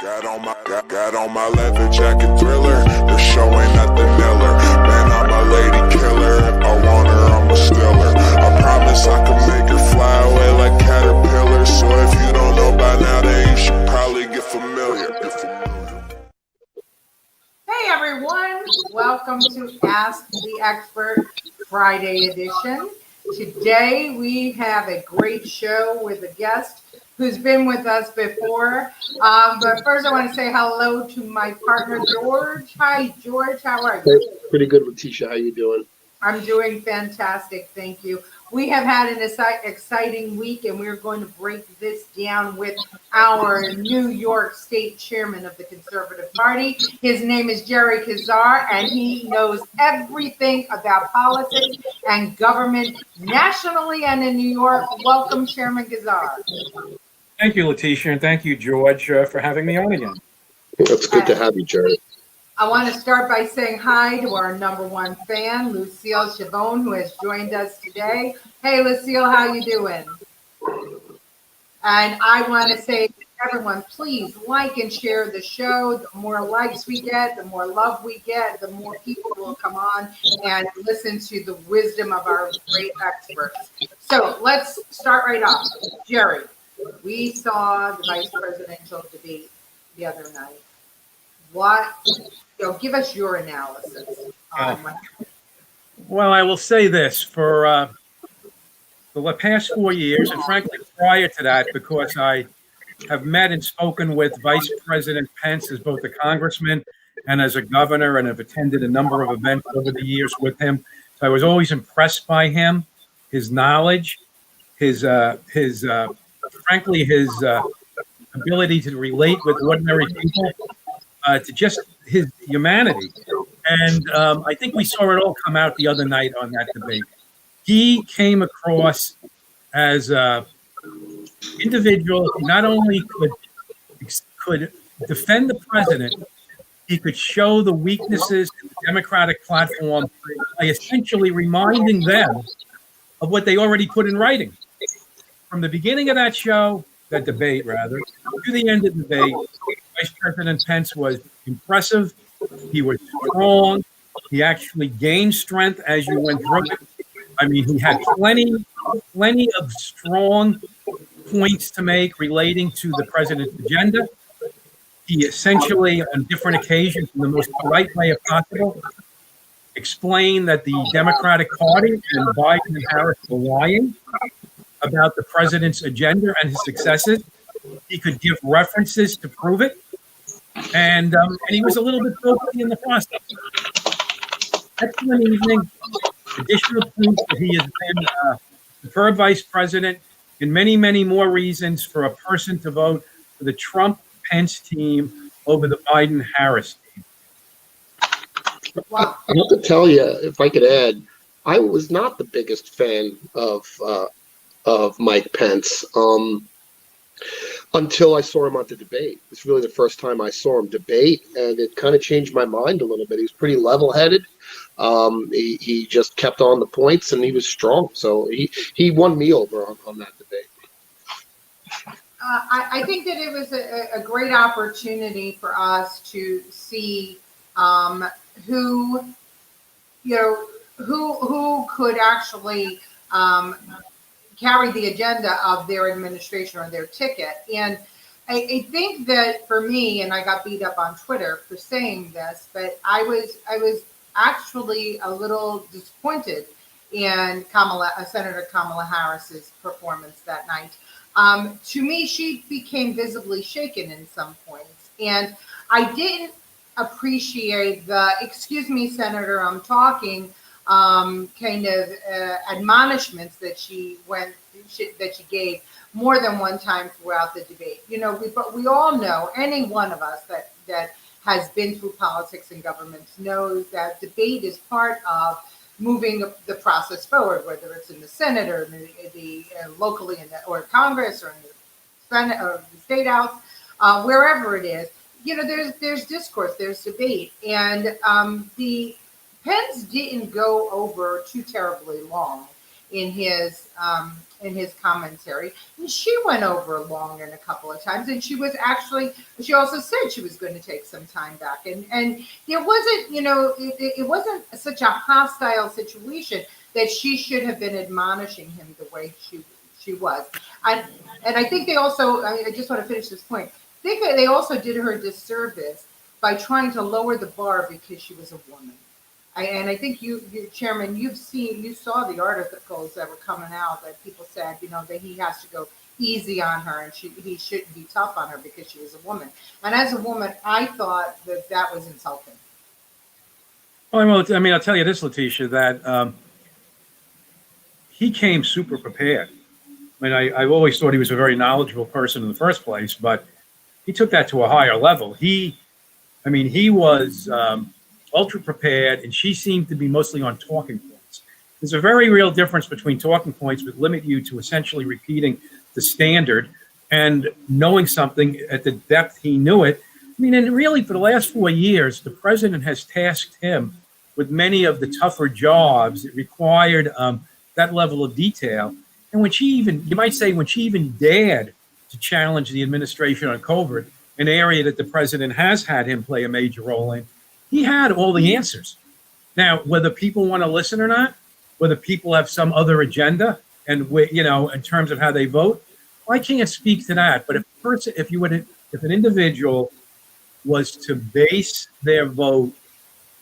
Got on my leather jacket thriller. The show ain't nothing iller. Man, I'm a lady killer. If I want her, I'ma steal her. I promise I can make her fly away like caterpillars. So if you don't know by now, then you should probably get familiar. Hey everyone, welcome to Ask the Expert Friday edition. Today we have a great show with a guest who's been with us before. But first I want to say hello to my partner, George. Hi, George. How are you? Pretty good, Leticia. How you doing? I'm doing fantastic. Thank you. We have had an exciting week, and we're going to break this down with our New York State Chairman of the Conservative Party. His name is Gerard Kassar, and he knows everything about politics and government nationally and in New York. Welcome, Chairman Kassar. Thank you, Leticia, and thank you, George, for having me on again. It's good to have you, Jared. I want to start by saying hi to our number one fan, Lucille Chabon, who has joined us today. Hey, Lucille, how you doing? And I want to say to everyone, please like and share the show. The more likes we get, the more love we get, the more people will come on and listen to the wisdom of our great experts. So let's start right off. Jerry, we saw the vice presidential debate the other night. Give us your analysis. Well, I will say this, for the past 4 years, and frankly prior to that, because I have met and spoken with Vice President Pence as both a congressman and as a governor, and have attended a number of events over the years with him. So I was always impressed by him, his knowledge, his ability to relate with ordinary people, to just his humanity. And I think we saw it all come out the other night on that debate. He came across as an individual who not only could defend the president, he could show the weaknesses in the Democratic platform by essentially reminding them of what they already put in writing. From the beginning of that debate, to the end of the debate, Vice President Pence was impressive. He was strong. He actually gained strength as you went through it. I mean, he had plenty of strong points to make relating to the president's agenda. He essentially, on different occasions, in the most polite way possible, explained that the Democratic Party and Biden and Harris were lying about the president's agenda and his successes. He could give references to prove it. And he was a little bit vocal in the process. Excellent evening. Additional proof that he has been a superb vice president, and many, many more reasons for a person to vote for the Trump-Pence team over the Biden-Harris team. I have to tell you, if I could add, I was not the biggest fan of Mike Pence until I saw him on the debate. It's really the first time I saw him debate, and it kind of changed my mind a little bit. He was pretty level-headed. He just kept on the points, and he was strong. So he won me over on that debate. I think that it was a great opportunity for us to see who could actually carry the agenda of their administration or their ticket. And I think that for me, and I got beat up on Twitter for saying this, but I was actually a little disappointed in Senator Kamala Harris's performance that night. To me, she became visibly shaken in some points, and I didn't appreciate the "excuse me, Senator, I'm talking" kind of admonishments that she gave more than one time throughout the debate. But we all know, any one of us that has been through politics and government knows that debate is part of moving the process forward, whether it's in the Senate or the locally or Congress or in the Senate or the State House, wherever it is. There's discourse, there's debate, and the Pence didn't go over too terribly long in his commentary. And she went over long and a couple of times, and she also said she was going to take some time back. And there wasn't, it wasn't such a hostile situation that she should have been admonishing him the way she was. And I think they also, I just want to finish this point. I think that they also did her a disservice by trying to lower the bar because she was a woman. And I think you Chairman, you saw the articles that were coming out that people said, that he has to go easy on her and he shouldn't be tough on her because she was a woman. And as a woman, I thought that was insulting. Well, I'll tell you this, Leticia, that he came super prepared. I've always thought he was a very knowledgeable person in the first place, but he took that to a higher level. He was ultra prepared, and she seemed to be mostly on talking points. There's a very real difference between talking points that limit you to essentially repeating the standard and knowing something at the depth he knew it. And really, for the last 4 years, the president has tasked him with many of the tougher jobs that required that level of detail. And when she even dared to challenge the administration on COVID, an area that the president has had him play a major role in, he had all the answers. Now, whether people want to listen or not, whether people have some other agenda, and in terms of how they vote, I can't speak to that. But if an individual was to base their vote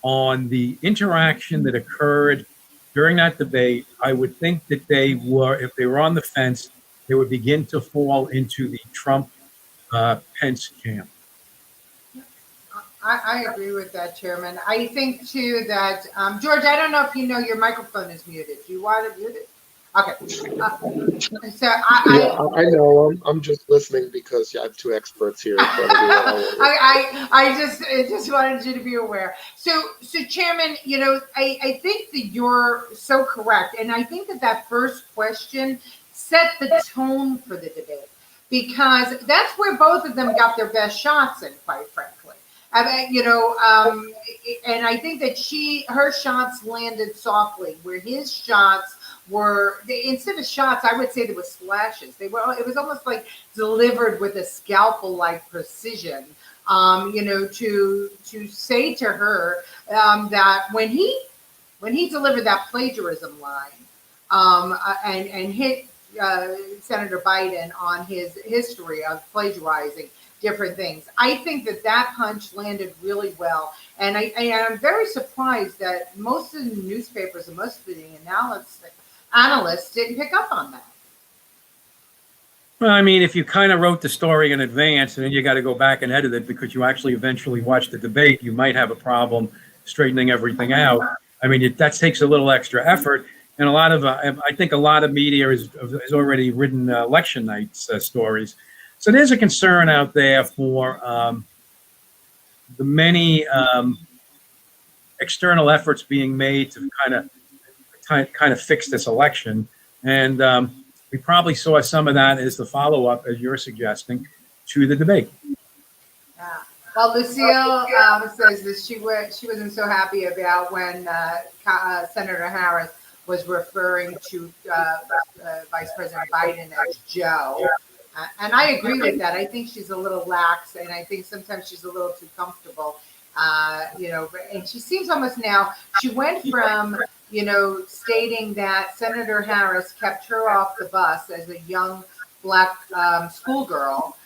on the interaction that occurred during that debate, I would think that if they were on the fence, they would begin to fall into the Trump Pence camp. I agree with that, Chairman. I think too that George, I don't know if your microphone is muted. Do you want to mute it? Okay. I know. I'm just listening because I have two experts here. I just wanted you to be aware. So Chairman, I think that you're so correct, and I think that first question set the tone for the debate because that's where both of them got their best shots in, quite frankly. And I think that her shots landed softly, where his shots were, instead of shots, I would say there were slashes. It was almost like delivered with a scalpel-like precision. To say to her that when he delivered that plagiarism line and hit Senator Biden on his history of plagiarizing different things, I think that punch landed really well. And I'm very surprised that most of the newspapers and most of the analysts didn't pick up on that. Well, if you kind of wrote the story in advance and then you got to go back and edit it because you actually eventually watched the debate, you might have a problem straightening everything out. That takes a little extra effort. And I think a lot of media has already written election night stories. So there's a concern out there for the many external efforts being made to kind of fix this election. And we probably saw some of that as the follow-up, as you're suggesting, to the debate. Well, Lucille says that she wasn't so happy about when Senator Harris was referring to Vice President Biden as Joe. And I agree with that. I think she's a little lax, and I think sometimes she's a little too comfortable. And she seems almost now, she went from, stating that Senator Harris kept her off the bus as a young black schoolgirl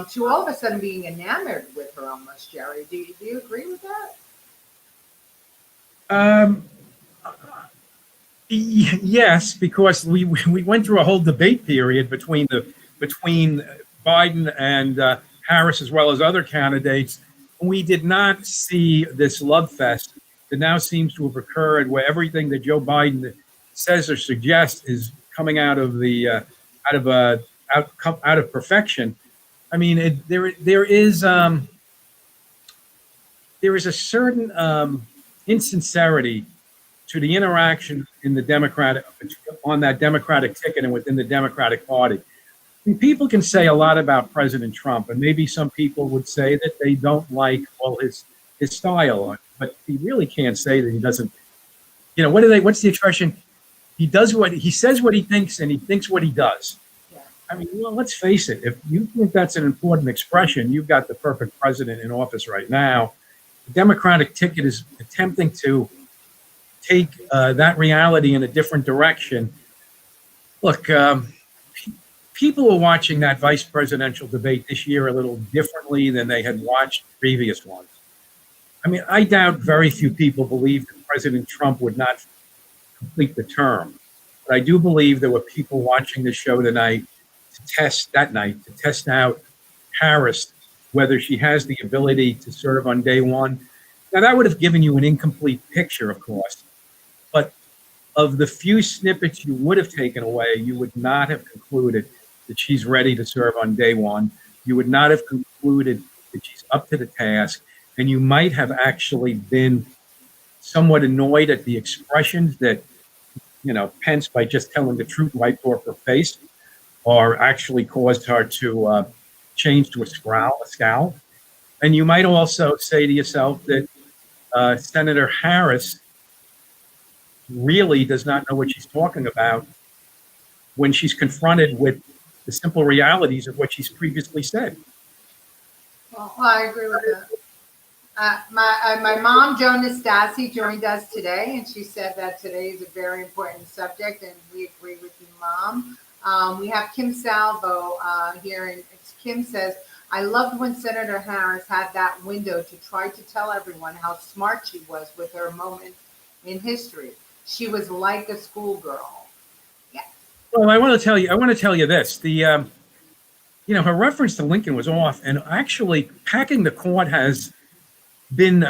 to all of a sudden being enamored with her almost, Jerry. Do you agree with that? Yes, because we went through a whole debate period between Biden and Harris, as well as other candidates. We did not see this love fest that now seems to have occurred, where everything that Joe Biden says or suggests is coming out of perfection. There is a certain insincerity to the interaction in the on that Democratic ticket and within the Democratic Party. People can say a lot about President Trump, and maybe some people would say that they don't like his style, but he really can't say that he doesn't. What's the expression? He does what he says, what he thinks, and he thinks what he does. Yeah. I mean, well, let's face it. If you think that's an important expression, you've got the perfect president in office right now. The Democratic ticket is attempting to take that reality in a different direction. Look, people are watching that vice presidential debate this year a little differently than they had watched previous ones. I mean, I doubt very few people believe that President Trump would not complete the term. But I do believe there were people watching the show tonight to test out Harris, whether she has the ability to serve on day one. Now, that would have given you an incomplete picture, of course. But of the few snippets you would have taken away, you would not have concluded that she's ready to serve on day one. You would not have concluded that she's up to the task. And you might have actually been somewhat annoyed at the expressions that, Pence, by just telling the truth right off her face, or actually caused her to change to a scowl. And you might also say to yourself that Senator Harris really does not know what she's talking about when she's confronted with the simple realities of what she's previously said. Well, I agree with that. My mom, Joan Nastasi, joined us today, and she said that today is a very important subject, and we agree with you, Mom. We have Kim Salvo here, and Kim says, I loved when Senator Harris had that window to try to tell everyone how smart she was with her moment in history. She was like a schoolgirl. Yeah. Well, I want to tell you this. Her reference to Lincoln was off, and actually packing the court has been,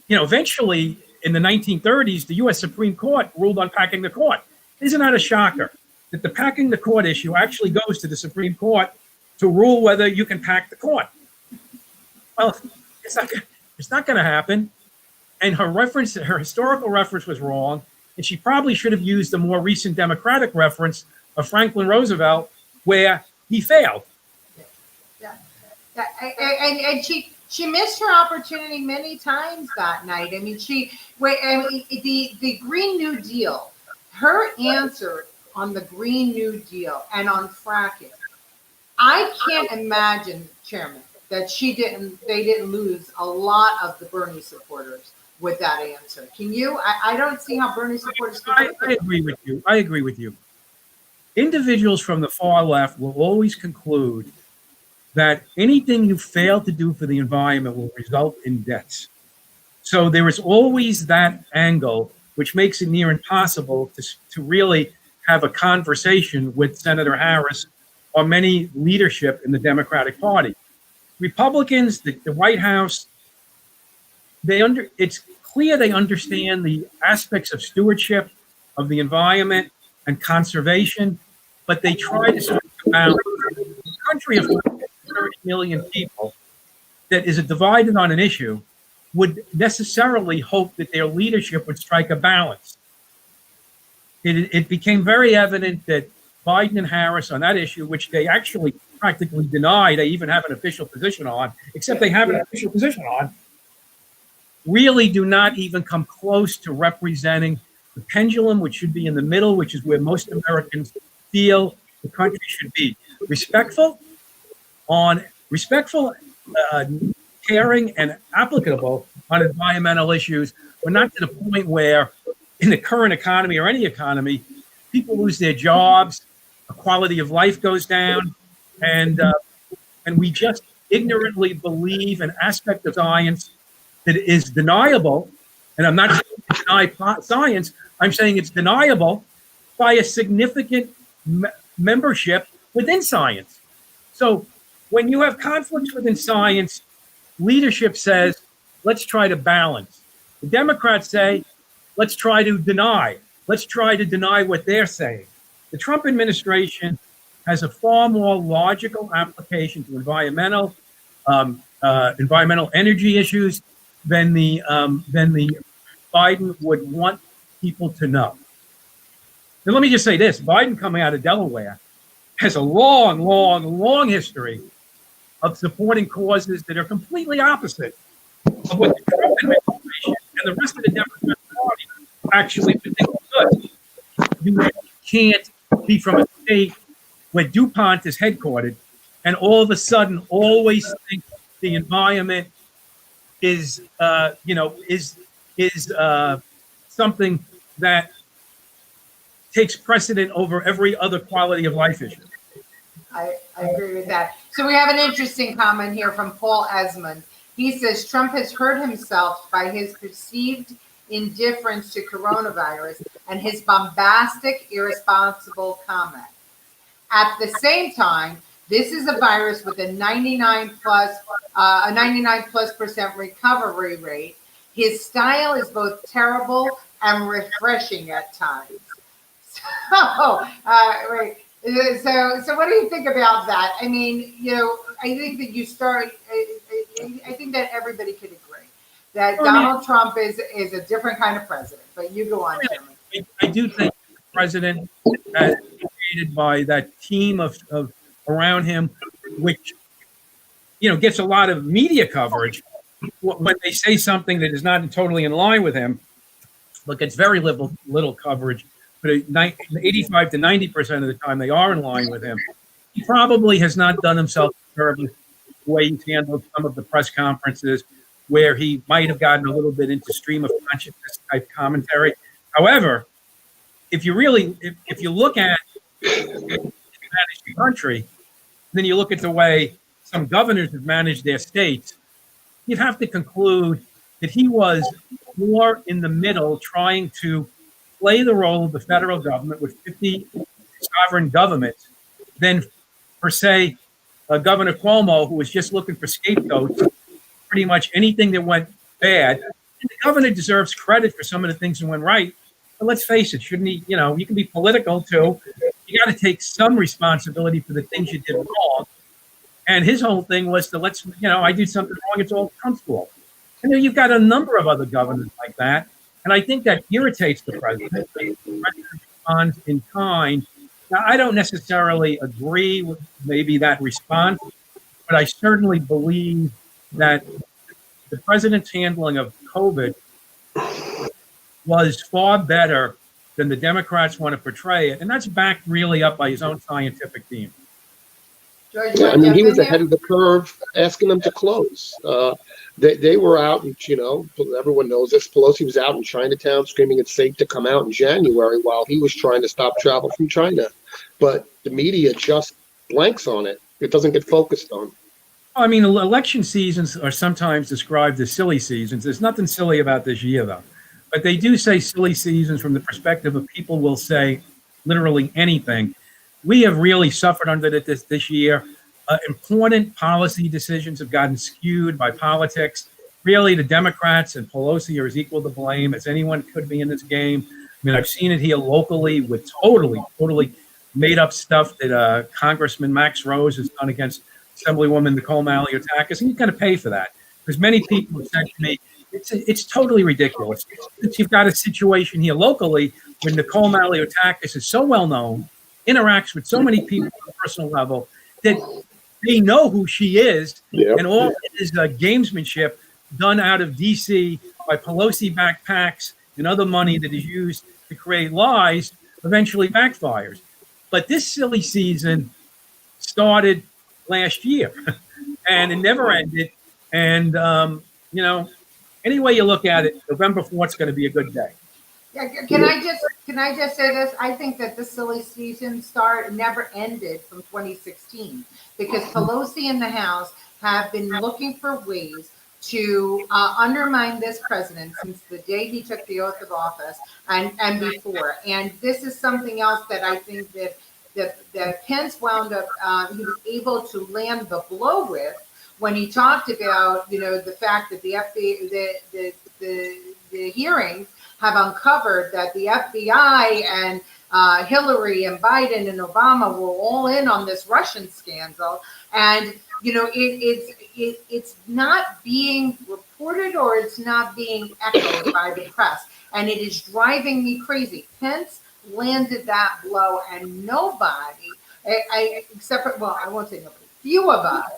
eventually in the 1930s, the U.S. Supreme Court ruled on packing the court. Isn't that a shocker that the packing the court issue actually goes to the Supreme Court to rule whether you can pack the court? Well, it's not going to happen. And her historical reference was wrong. And she probably should have used a more recent Democratic reference of Franklin Roosevelt, where he failed. Yeah. And she missed her opportunity many times that night. I mean, the Green New Deal, her answer on the Green New Deal and on fracking, I can't imagine, Chairman, that they didn't lose a lot of the Bernie supporters with that answer. Can you? I don't see how Bernie supporters can. I agree with you. Individuals from the far left will always conclude that anything you fail to do for the environment will result in deaths. So there is always that angle, which makes it near impossible to really have a conversation with Senator Harris or many leadership in the Democratic Party. Republicans, the White House, it's clear they understand the aspects of stewardship of the environment and conservation, but they try to strike a balance. The country of 30 million people that is divided on an issue would necessarily hope that their leadership would strike a balance. It became very evident that Biden and Harris on that issue, which they actually practically deny they even have an official position on, except they have an official position on, really do not even come close to representing the pendulum, which should be in the middle, which is where most Americans feel the country should be. Respectful, caring, and applicable on environmental issues, but not to the point where in the current economy or any economy, people lose their jobs, the quality of life goes down, and we just ignorantly believe an aspect of science that is deniable. And I'm not saying to deny science, I'm saying it's deniable by a significant membership within science. So when you have conflicts within science, leadership says, let's try to balance. The Democrats say, let's try to deny. Let's try to deny what they're saying. The Trump administration has a far more logical application to environmental energy issues than the Biden would want people to know. And let me just say this: Biden, coming out of Delaware, has a long history of supporting causes that are completely opposite of what the Trump administration and the rest of the Democratic Party actually think is good. you can't be from a state where DuPont is headquartered and all of a sudden always think the environment is, something that takes precedent over every other quality of life issue. I agree with that. So we have an interesting comment here from Paul Esmond. He says Trump has hurt himself by his perceived indifference to coronavirus and his bombastic, irresponsible comment. At the same time, this is a virus with a 99 plus percent recovery rate. His style is both terrible and refreshing at times. So, right. So what do you think about that? I mean, I think that I think that everybody could agree that Donald Trump is a different kind of president. But you go on, Chairman. I do think the president, as created by that team of around him, which gets a lot of media coverage when they say something that is not totally in line with him, but gets very little coverage. But 85 to 90% of the time they are in line with him. He probably has not done himself terribly the way he's handled some of the press conferences where he might have gotten a little bit into stream of consciousness type commentary. However, if you look at manage the country, then you look at the way some governors have managed their states, you'd have to conclude that he was more in the middle trying to play the role of the federal government with 50 sovereign governments than, per se, Governor Cuomo, who was just looking for scapegoats, pretty much anything that went bad. And the governor deserves credit for some of the things that went right. But let's face it, shouldn't he? You can be political too. You got to take some responsibility for the things you did wrong. And his whole thing was to I do something wrong, it's all Trump's fault. And then you've got a number of other governors like that. And I think that irritates the president. The president responds in kind. Now, I don't necessarily agree with maybe that response, but I certainly believe that the president's handling of COVID was far better than the Democrats want to portray it. And that's backed really up by his own scientific team. George, Yeah, I mean, he was ahead of the curve asking them to close. They were out, and everyone knows this. Pelosi was out in Chinatown screaming it's safe to come out in January while he was trying to stop travel from China. But the media just blanks on it. It doesn't get focused on. I mean, election seasons are sometimes described as silly seasons. There's nothing silly about this year, though. But they do say silly seasons from the perspective of people will say literally anything. We have really suffered under this year. Important policy decisions have gotten skewed by politics. Really, the Democrats and Pelosi are as equal to blame as anyone could be in this game. I mean, I've seen it here locally with totally made up stuff that Congressman Max Rose has done against Assemblywoman Nicole Maliotakis, and you're going to pay for that. Because many people have said to me, it's totally ridiculous. You've got a situation here locally where Nicole Maliotakis is so well known, interacts with so many people on a personal level that they know who she is, and all it is gamesmanship done out of D.C. by Pelosi-backed PACs and other money that is used to create lies eventually backfires. But this silly season started last year, and it never ended. And, any way you look at it, November 4th is going to be a good day. Yeah, can I just say this? I think that the silly season never ended from 2016 because Pelosi and the House have been looking for ways to undermine this president since the day he took the oath of office and before. And this is something else that I think that Pence wound up, he was able to land the blow with when he talked about, the fact that the FBI, the hearings have uncovered that the FBI and Hillary and Biden and Obama were all in on this Russian scandal. And, it's not being reported or it's not being echoed by the press. And it is driving me crazy. Pence landed that blow and nobody, except for, well, I won't say nobody, few of us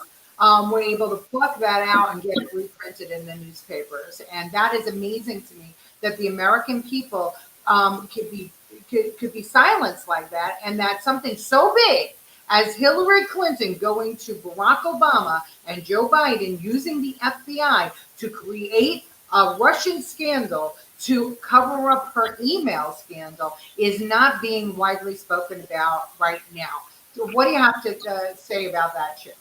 were able to pluck that out and get it reprinted in the newspapers. And that is amazing to me that the American people could be silenced like that, and that something so big as Hillary Clinton going to Barack Obama and Joe Biden using the FBI to create a Russian scandal to cover up her email scandal is not being widely spoken about right now. So what do you have to say about that, Chipman?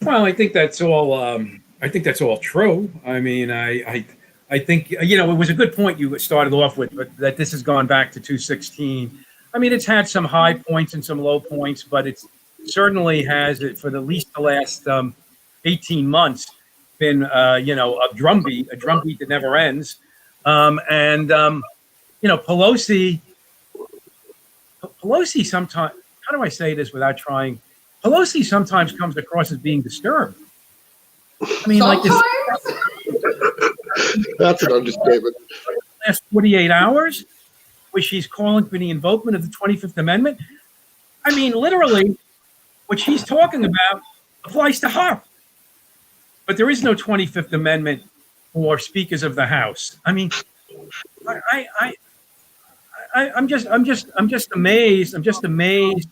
Well, I think that's all. I think that's all true. I mean, I think it was a good point you started off with, but that this has gone back to 2016. I mean, it's had some high points and some low points, but it certainly has, for the least the last 18 months, been a drumbeat that never ends. Pelosi sometimes. How do I say this without trying? Pelosi sometimes comes across as being disturbed. I mean, sometimes? That's an understatement. Last 48 hours, where she's calling for the invocation of the 25th Amendment. I mean, literally, what she's talking about applies to her. But there is no 25th Amendment for speakers of the House. I mean, I'm just amazed. I'm just amazed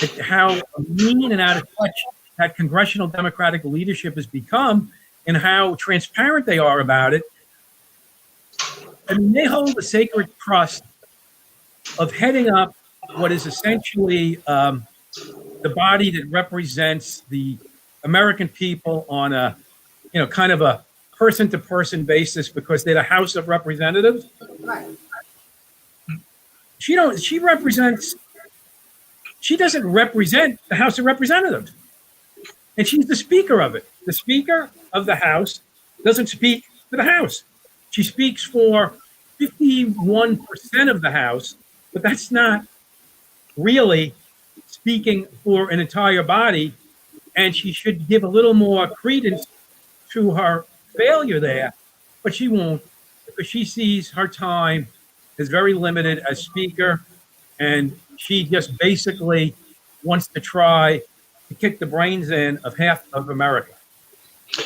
at how mean and out of touch that congressional Democratic leadership has become, and how transparent they are about it. I mean, they hold the sacred trust of heading up what is essentially the body that represents the American people on a, kind of a person-to-person basis, because they're the House of Representatives. Right. She doesn't represent the House of Representatives. And she's the Speaker of it. The Speaker of the House doesn't speak for the House. She speaks for 51% of the House, but that's not really speaking for an entire body. And she should give a little more credence to her failure there, but she won't, because she sees her time as very limited as Speaker, and she just basically wants to try to kick the brains in of half of America.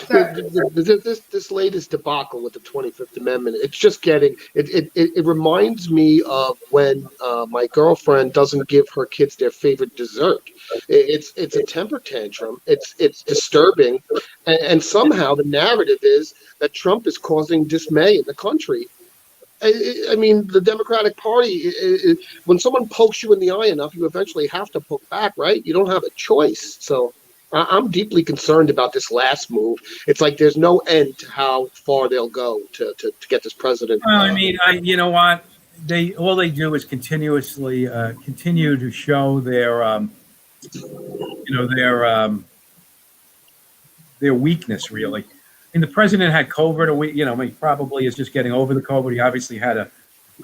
This latest debacle with the 25th Amendment, it's just getting it reminds me of when my girlfriend doesn't give her kids their favorite dessert. It's a temper tantrum. It's disturbing, and somehow the narrative is that Trump is causing dismay in the country. I mean, the Democratic Party, when someone pokes you in the eye enough, you eventually have to poke back, right? You don't have a choice. So I'm deeply concerned about this last move. It's like there's no end to how far they'll go to get this president. Well, I mean, you know what? All they do is continue to show their weakness, really. And the president had COVID, he probably is just getting over the COVID. He obviously had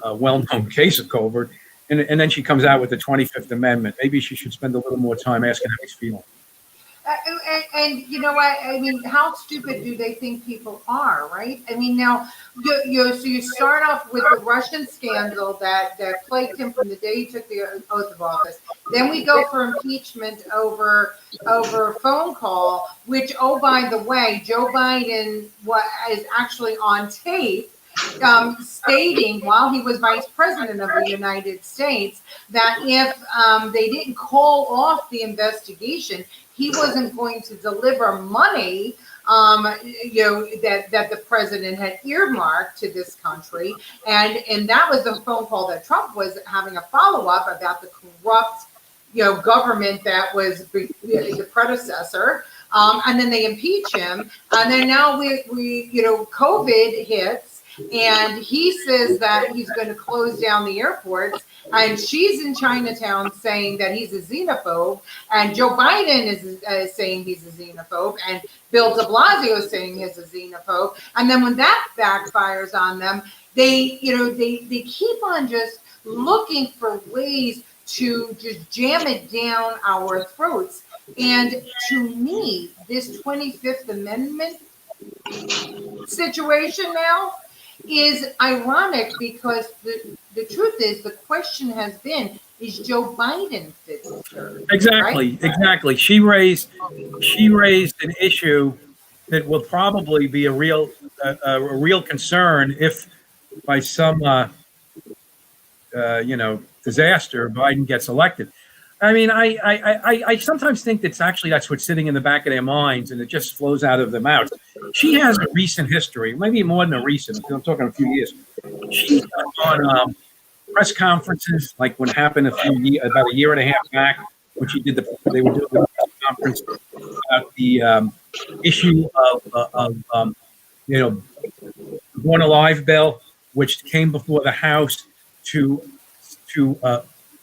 a well-known case of COVID. And then she comes out with the 25th Amendment. Maybe she should spend a little more time asking how he's feeling. And you know what? I mean, how stupid do they think people are, right? I mean, now you start off with the Russian scandal that plagued him from the day he took the oath of office. Then we go for impeachment over a phone call, which, oh, by the way, Joe Biden is actually on tape stating while he was vice president of the United States that if they didn't call off the investigation, he wasn't going to deliver money, that the president had earmarked to this country, and that was the phone call that Trump was having a follow-up about the corrupt, government that was the predecessor, and then they impeach him, and then now we COVID hits. And he says that he's going to close down the airports, and she's in Chinatown saying that he's a xenophobe, and Joe Biden is saying he's a xenophobe, and Bill de Blasio is saying he's a xenophobe. And then when that backfires on them, they keep on just looking for ways to just jam it down our throats. And to me, this 25th Amendment situation now is ironic, because the truth is, the question has been, is Joe Biden fit to serve? Exactly, right? Exactly. She raised an issue that will probably be a real concern if by some disaster, Biden gets elected. I mean, I sometimes think that's what's sitting in the back of their minds, and it just flows out of their mouths. She has a recent history, maybe more than a recent. I'm talking a few years. She's on press conferences, like what happened about a year and a half back, when they were doing the press conference about the issue of Born Alive bill, which came before the House to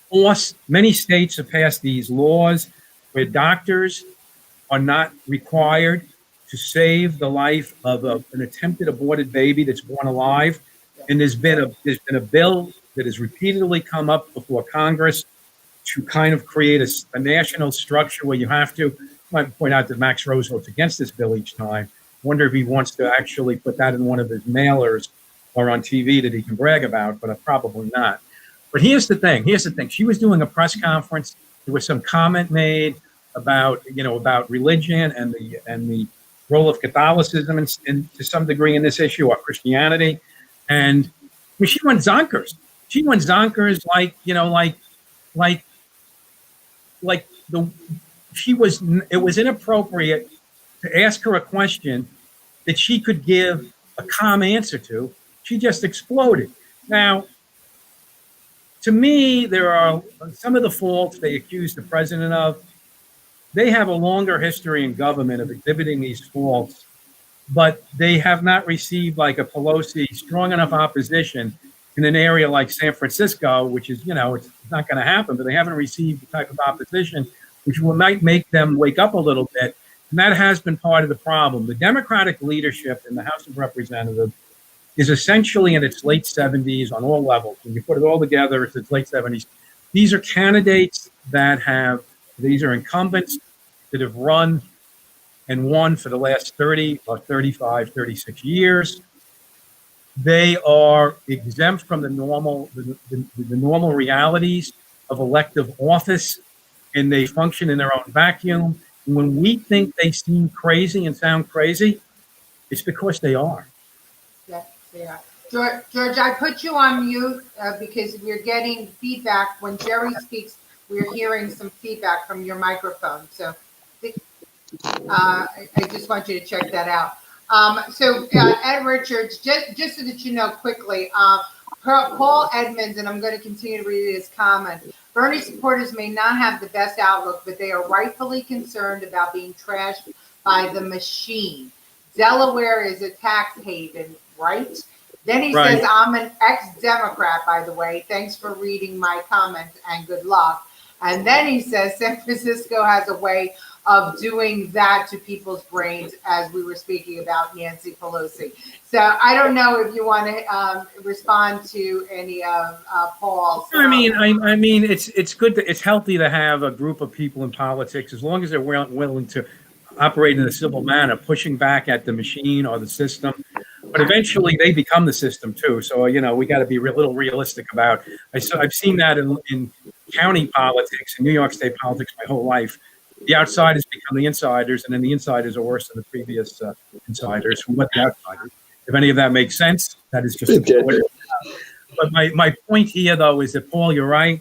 force many states to pass these laws where doctors are not required to save the life of an attempted aborted baby that's born alive. And there's been a bill that has repeatedly come up before Congress to kind of create a national structure where you have to. I might point out that Max Roosevelt's against this bill each time. Wonder if he wants to actually put that in one of his mailers or on TV that he can brag about, but probably not. But here's the thing. She was doing a press conference. There was some comment made about religion and the role of Catholicism and to some degree in this issue, or Christianity. And I mean, she went zonkers. She went zonkers it was inappropriate to ask her a question that she could give a calm answer to. She just exploded. Now, to me, there are some of the faults they accuse the president of. They have a longer history in government of exhibiting these faults, but they have not received, like a Pelosi, strong enough opposition in an area like San Francisco, which is, it's not going to happen, but they haven't received the type of opposition which might make them wake up a little bit. And that has been part of the problem. The Democratic leadership in the House of Representatives is essentially in its late 70s on all levels. When you put it all together, it's its late 70s. These are candidates these are incumbents that have run and won for the last 30 or 35, 36 years. They are exempt from the normal realities of elective office, and they function in their own vacuum. And when we think they seem crazy and sound crazy, it's because they are. Yeah, they are. George, I put you on mute because we're getting feedback. When Jerry speaks, we're hearing some feedback from your microphone. So I just want you to check that out. Ed Richards, just so that you know quickly, Paul Edmonds, and I'm going to continue to read his comment. Bernie supporters may not have the best outlook, but they are rightfully concerned about being trashed by the machine. Delaware is a tax haven, right? Then he says, I'm an ex-Democrat, by the way. Thanks for reading my comment and good luck. And then he says, San Francisco has a way of doing that to people's brains, as we were speaking about Nancy Pelosi. So I don't know if you want to respond to any of Paul's. I mean, it's good. It's healthy to have a group of people in politics, as long as they're willing to operate in a civil manner, pushing back at the machine or the system. But eventually, they become the system too. So we got to be a little realistic about. I've seen that in county politics, in New York State politics, my whole life. The outsiders become the insiders, and then the insiders are worse than the previous insiders who went the outsiders. If any of that makes sense, that is just. But my point here, though, is that, Paul, you're right.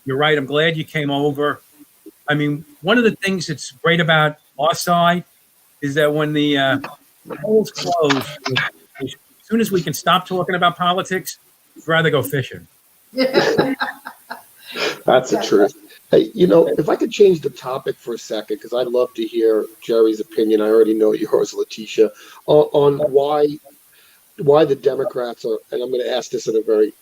You're right. I'm glad you came over. I mean, one of the things that's great about our side is that when the polls close, as soon as we can stop talking about politics, I'd rather go fishing. That's the truth. Hey, if I could change the topic for a second, because I'd love to hear Jerry's opinion. I already know yours, Leticia, on why the Democrats are, and I'm going to ask this in a very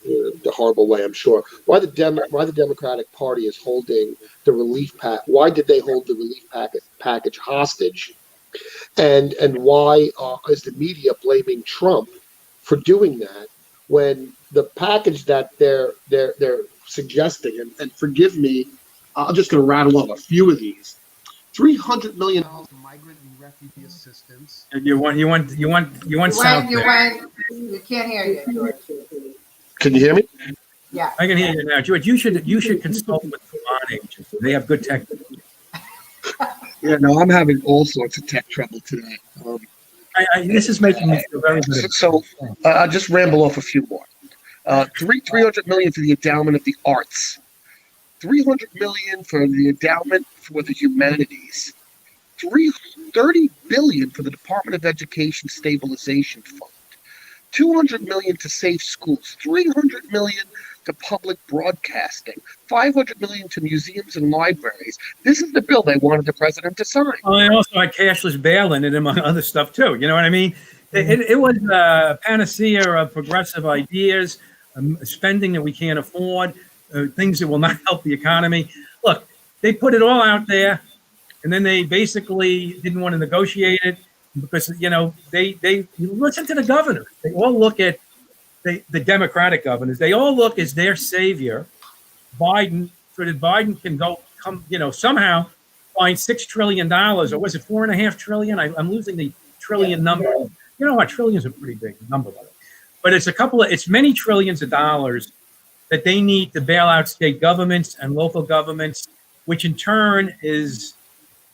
horrible way, I'm sure. Why the Democratic Party is holding the relief pack? Why did they hold the relief package hostage? And why is the media blaming Trump for doing that when the package that they're suggesting, and forgive me, I'm just going to rattle off a few of these. $300 million in migrant and refugee assistance. And you want sound. You can't hear you, George. Can you hear me? Yeah, I can hear you now, George. You should consult with Vermont agents. They have good tech. Yeah, no, I'm having all sorts of tech trouble today. This is making me feel very good. So I'll just ramble off a few more. $300 million for the endowment of the arts, $300 million for the endowment for the humanities, $30 billion for the Department of Education Stabilization Fund, $200 million to safe schools, $300 million to public broadcasting, $500 million to museums and libraries. This is the bill they wanted the president to sign. Well, and also had cashless bail in it, among other stuff too. You know what I mean? It was a panacea of progressive ideas, spending that we can't afford, things that will not help the economy. Look, they put it all out there, and then they basically didn't want to negotiate it because, you know, they you listen to the governors. They all look at the Democratic governors. They all look as their savior, Biden, so that Biden can come, you know, somehow find $6 trillion, or was it $4.5 trillion? I'm losing the trillion number. You know what? Trillion is a pretty big number, but it's many trillions of dollars that they need to bail out state governments and local governments, which in turn is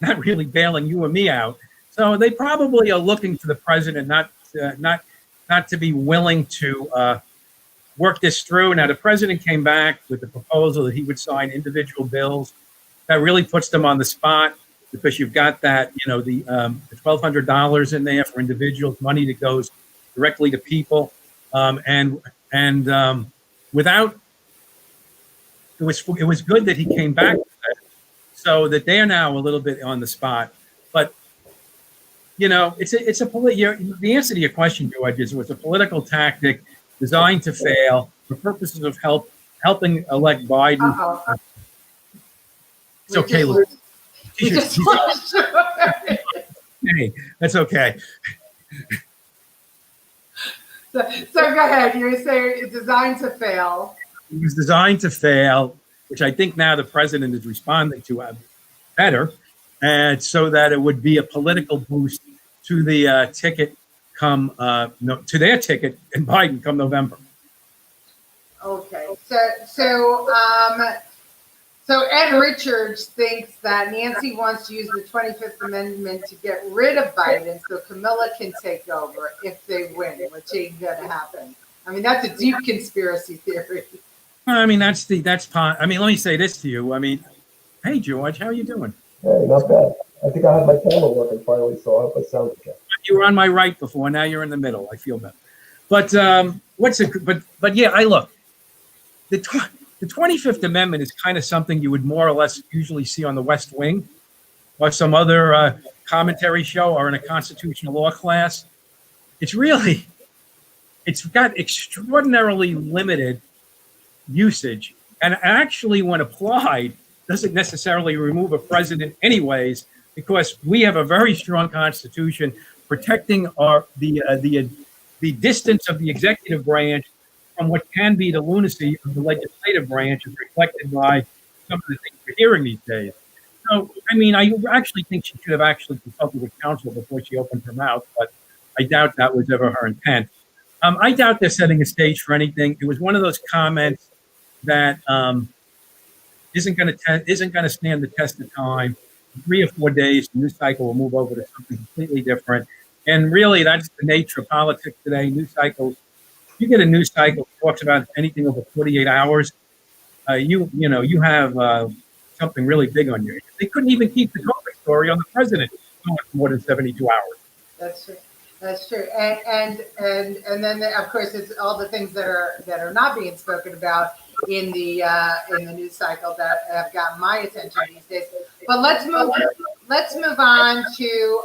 not really bailing you or me out. So they probably are looking to the president not to be willing to work this through. Now, the president came back with the proposal that he would sign individual bills. That really puts them on the spot because you've got that, you know, the $1,200 in there for individuals, money that goes directly to people, and without. It was good that he came back with that, so that they're now a little bit on the spot. But you know, the answer to your question, George, is it was a political tactic designed to fail for purposes of helping elect Biden. Uh-oh. It's okay, Lou. Hey, that's okay. So go ahead. You were saying it's designed to fail. It was designed to fail, which I think now the president is responding to better, and so that it would be a political boost to the ticket to their ticket and Biden come November. Okay, so Ed Richards thinks that Nancy wants to use the 25th Amendment to get rid of Biden so Camilla can take over if they win, which ain't gonna happen. I mean, that's a deep conspiracy theory. I mean, let me say this to you. I mean, hey, George, how are you doing? Hey, not bad. I think I had my camera working finally, so I hope it sounds okay. You were on my right before. Now you're in the middle. I feel better. But But yeah, I look. The 25th Amendment is kind of something you would more or less usually see on the West Wing, or some other commentary show, or in a constitutional law class. It's got extraordinarily limited usage, and actually, when applied, doesn't necessarily remove a president anyways, because we have a very strong constitution protecting the distance of the executive branch from what can be the lunacy of the legislative branch, as reflected by some of the things we're hearing these days. So, I mean, I actually think she should have actually consulted with counsel before she opened her mouth, but I doubt that was ever her intent. I doubt they're setting a stage for anything. It was one of those comments that isn't going to stand the test of time. In 3 or 4 days, the news cycle will move over to something completely different. And really, that's the nature of politics today. News cycles. You get a news cycle that talks about anything over 48 hours. You have something really big on you. They couldn't even keep the COVID story on the president going for more than 72 hours. That's true. That's true. And then of course it's all the things that are not being spoken about in the news cycle that have gotten my attention these days. But let's move on to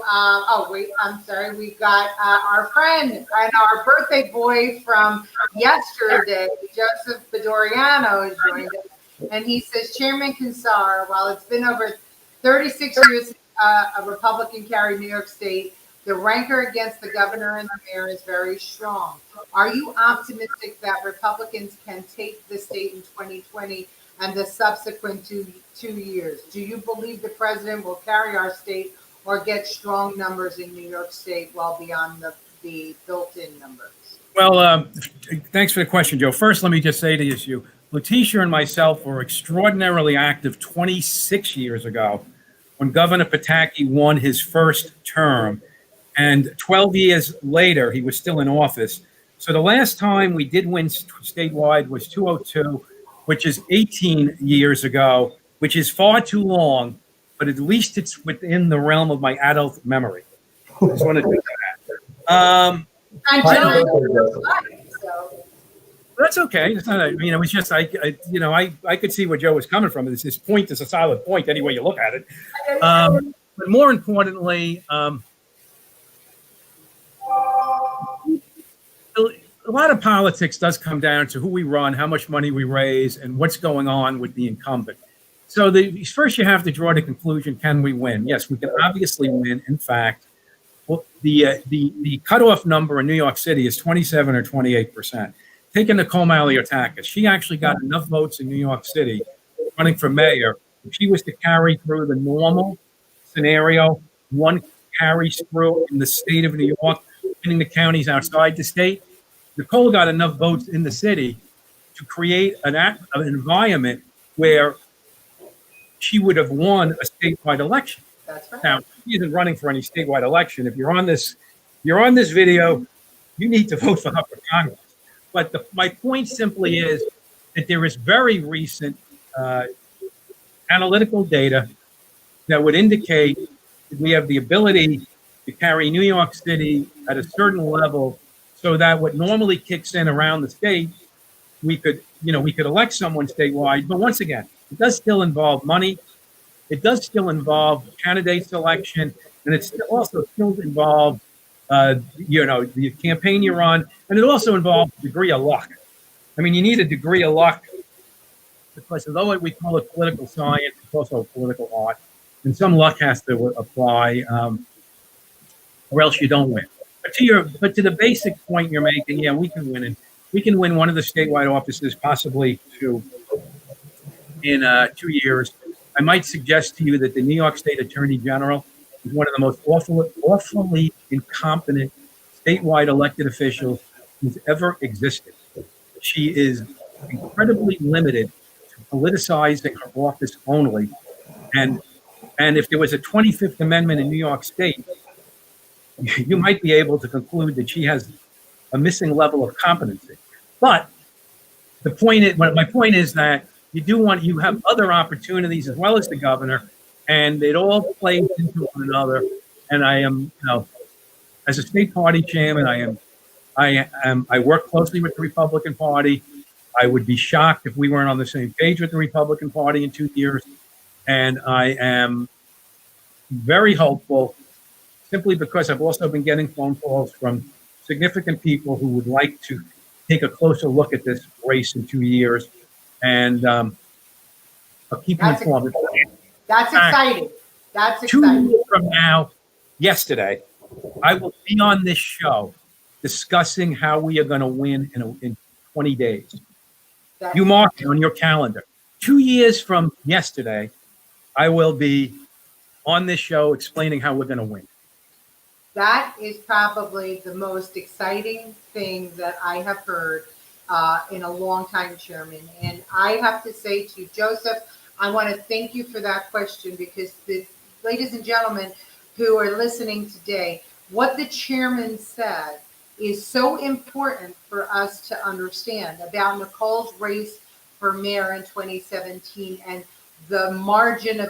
I'm sorry, we've got our friend and our birthday boy from yesterday, Joseph Badoriano, has joined us, and he says, Chairman Kassar, while it's been over 36 years a Republican carried New York State, the rancor against the governor and the mayor is very strong. Are you optimistic that Republicans can take the state in 2020 and the subsequent two years? Do you believe the president will carry our state or get strong numbers in New York State well beyond the built-in numbers? Well, thanks for the question, Joe. First, let me just say to you, Leticia and myself were extraordinarily active 26 years ago when Governor Pataki won his first term. And 12 years later, he was still in office. So the last time we did win statewide was 202, which is 18 years ago, which is far too long, but at least it's within the realm of my adult memory. I just want to do that. And Hi, Joe, Joe. so That's okay. It's not, it was just, I could see where Joe was coming from. His point is a solid point any way you look at it. But more importantly, a lot of politics does come down to who we run, how much money we raise, and what's going on with the incumbent. So first you have to draw the conclusion, can we win? Yes, we can obviously win. In fact, well, the cutoff number in New York City is 27 or 28%. Taking Nicole Maliotakis, she actually got enough votes in New York City running for mayor. If she was to carry through the normal scenario, one carries through in the state of New York, winning the counties outside the state, Nicole got enough votes in the city to create an environment where she would have won a statewide election. that's right. Now, she isn't running for any statewide election. If you're on this video, you need to vote for her for Congress. But my point simply is that there is very recent analytical data that would indicate that we have the ability to carry New York City at a certain level so that what normally kicks in around the state, we could elect someone statewide. But once again, it does still involve money. It does still involve candidate selection, and it also still involves, the campaign you're on, and it also involves a degree of luck. I mean, you need a degree of luck because although we call it political science, it's also political art, and some luck has to apply, or else you don't win. But to the basic point you're making, yeah, we can win it. We can win one of the statewide offices, possibly two, in 2 years. I might suggest to you that the New York State Attorney General is one of the most awfully incompetent statewide elected officials who's ever existed. She is incredibly limited to politicizing her office only. And if there was a 25th Amendment in New York State, you might be able to conclude that she has a missing level of competency. But my point is that you have other opportunities as well as the governor, and it all plays into one another. And I am, as a state party chairman, I work closely with the Republican Party. I would be shocked if we weren't on the same page with the Republican Party in 2 years. And I am very hopeful, simply because I've also been getting phone calls from significant people who would like to take a closer look at this race in 2 years. And I'll keep you informed. That's exciting. That's 2 exciting. years from now, yesterday, I will be on this show discussing how we are going to win in 20 days. You mark it on your calendar. 2 years from yesterday, I will be on this show explaining how we're going to win. That is probably the most exciting thing that I have heard in a long time, Chairman. And I have to say to you, Joseph, I want to thank you for that question, because the ladies and gentlemen who are listening today, what the chairman said is so important for us to understand about Nicole's race for mayor in 2017 and the margin of,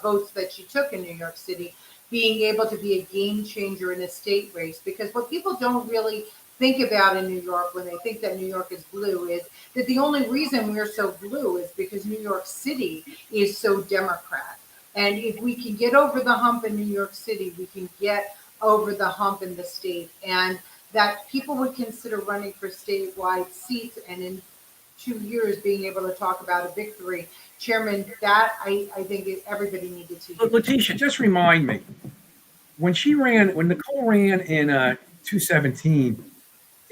votes that she took in New York City, being able to be a game changer in a state race. Because what people don't really think about in New York when they think that New York is blue is that the only reason we're so blue is because New York City is so Democrat. And if we can get over the hump in New York City, we can get over the hump in the state. And that people would consider running for statewide seats, and in 2 years being able to talk about a victory. Chairman, that I think everybody needed to hear. Leticia, just remind me, when Nicole ran in 2017,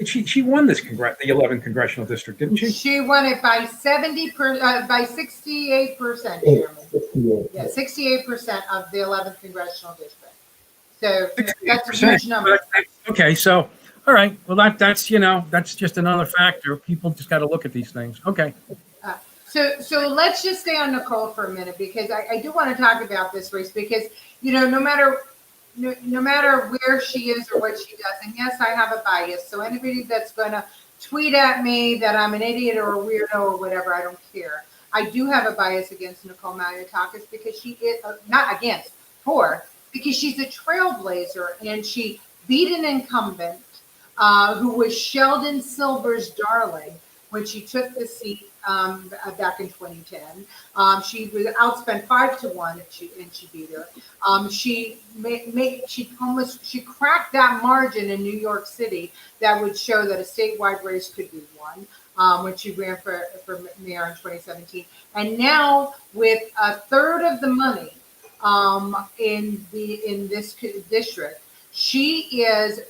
she won the 11th congressional district, didn't she? She won it by 68%, Chairman. 68. Yeah, 68% of the 11th congressional district. So that's a huge 68%. number. Okay, so all right. Well, that's just another factor. People just got to look at these things. Okay. So let's just stay on Nicole for a minute, because I do want to talk about this race, because no matter no matter where she is or what she does, and yes, I have a bias. So anybody that's going to tweet at me that I'm an idiot or a weirdo or whatever, I don't care. I do have a bias against Nicole Maliotakis because she is not against for because she's a trailblazer and she beat an incumbent who was Sheldon Silver's darling when she took the seat back in 2010. She was outspent 5-1 and she beat her. She cracked that margin in New York City that would show that a statewide race could be won when she ran for mayor in 2017. And now with a third of the money in this district, she is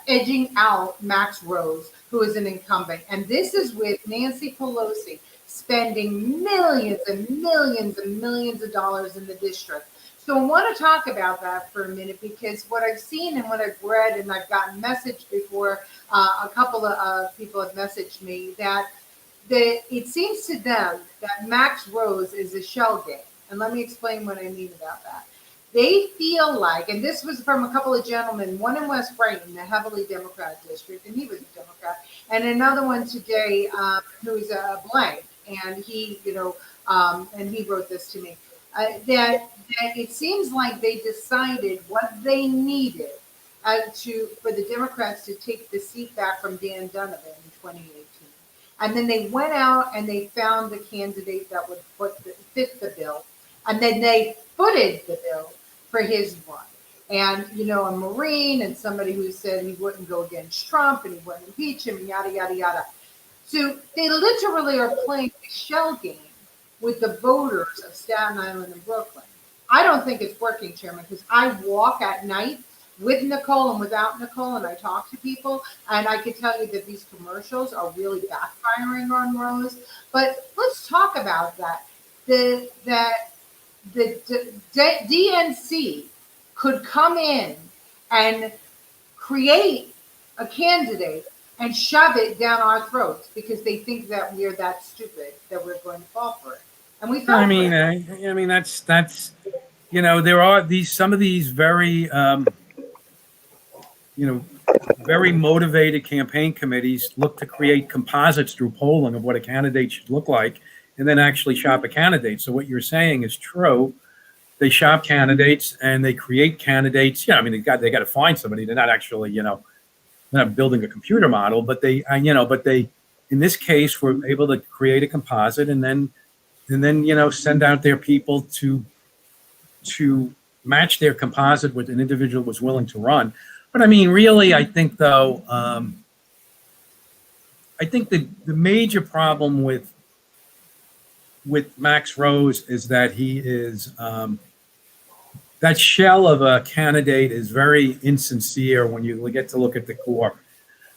edging out Max Rose, who is an incumbent. And this is with Nancy Pelosi spending millions and millions and millions of dollars in the district. So I want to talk about that for a minute because what I've seen and what I've read and I've gotten messaged before, a couple of people have messaged me that it seems to them that Max Rose is a shell game. And let me explain what I mean about that. They feel like, and this was from a couple of gentlemen, one in West Brighton, a heavily Democrat district, and he was a Democrat, and another one today who is a blank, and he, and he wrote this to me, that it seems like they decided what they needed for the Democrats to take the seat back from Dan Donovan in 2018. And then they went out and they found the candidate that would fit the bill, and then they footed the bill for his one. And, a Marine and somebody who said he wouldn't go against Trump and he wouldn't impeach him, and yada, yada, yada. So they literally are playing a shell game with the voters of Staten Island and Brooklyn. I don't think it's working, Chairman, because I walk at night with Nicole and without Nicole, and I talk to people, and I can tell you that these commercials are really backfiring on Rose. But let's talk about that. The DNC could come in and create a candidate and shove it down our throats because they think that we're that stupid that we're going to fall for it. And we fell for it. That's there are some of these very very motivated campaign committees look to create composites through polling of what a candidate should look like and then actually shop a candidate. So what you're saying is true. They shop candidates and they create candidates. Yeah, I mean, they got to find somebody. They're not actually, they're not building a computer model, but they, in this case, were able to create a composite and then, send out their people to match their composite with an individual who was willing to run. But I mean, really, I think though, I think the major problem with Max Rose is that he is that shell of a candidate is very insincere when you get to look at the core.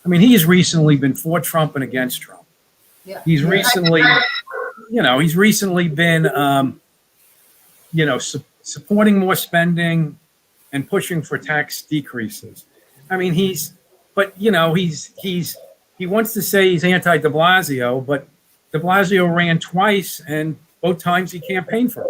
I mean, he has recently been for Trump and against Trump. Yeah. He's recently been, supporting more spending and pushing for tax decreases. I mean, he wants to say he's anti-de Blasio, but de Blasio ran twice and both times he campaigned for him.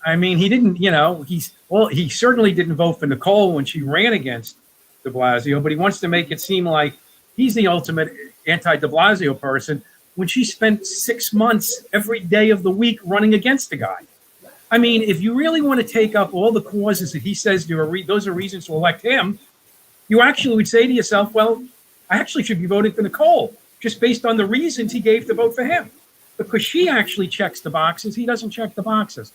I mean, he didn't, he certainly didn't vote for Nicole when she ran against de Blasio, but he wants to make it seem like he's the ultimate anti-de Blasio person when she spent 6 months every day of the week running against the guy. I mean, if you really want to take up all the causes that he says those are reasons to elect him, you actually would say to yourself, well, I actually should be voting for Nicole just based on the reasons he gave to vote for him, because she actually checks the boxes. He doesn't check the boxes.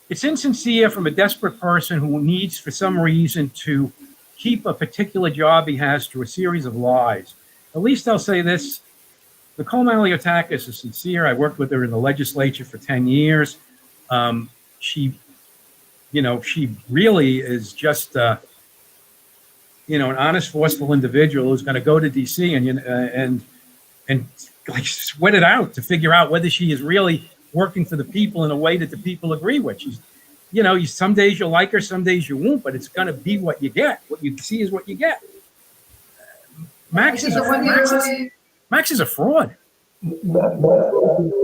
It's insincere from a desperate person who needs, for some reason, to keep a particular job he has through a series of lies. At least I'll say this. Nicole Maliotakis is sincere. I worked with her in the legislature for 10 years. She really is just, an honest, forceful individual who's going to go to D.C. and like sweat it out to figure out whether she is really working for the people in a way that the people agree with. She's, some days you'll like her, some days you won't, but it's going to be what you get. What you see is what you get. Max is a fraud. Matt,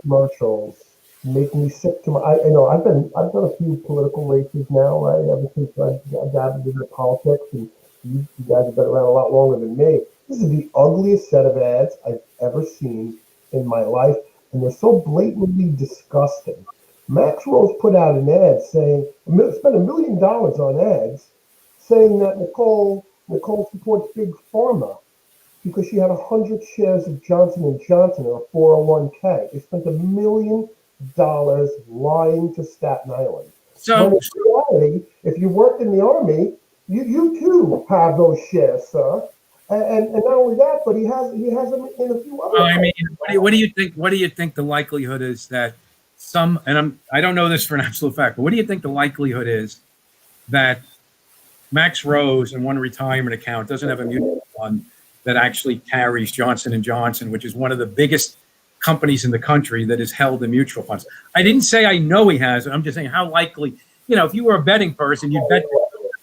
commercials make me sick to my. I've done a few political races now, right? Ever since I dabbled into politics, and you guys have been around a lot longer than me. This is the ugliest set of ads I've ever seen in my life, and they're so blatantly disgusting. Max Rose put out an ad saying spent $1 million on ads, saying that Nicole supports big pharma because she had 100 shares of Johnson & Johnson in a 401k. They spent $1 million lying to Staten Island. When So, in reality, if you worked in the Army, you too have those shares, sir. And not only that, but he has them in a few other. I mean, what do you think? What do you think the likelihood is that I don't know this for an absolute fact, but what do you think the likelihood is that Max Rose in one retirement account doesn't have a mutual fund that actually carries Johnson & Johnson, which is one of the biggest companies in the country that is held in mutual funds? I didn't say I know he has it. I'm just saying how likely, if you were a betting person, you'd bet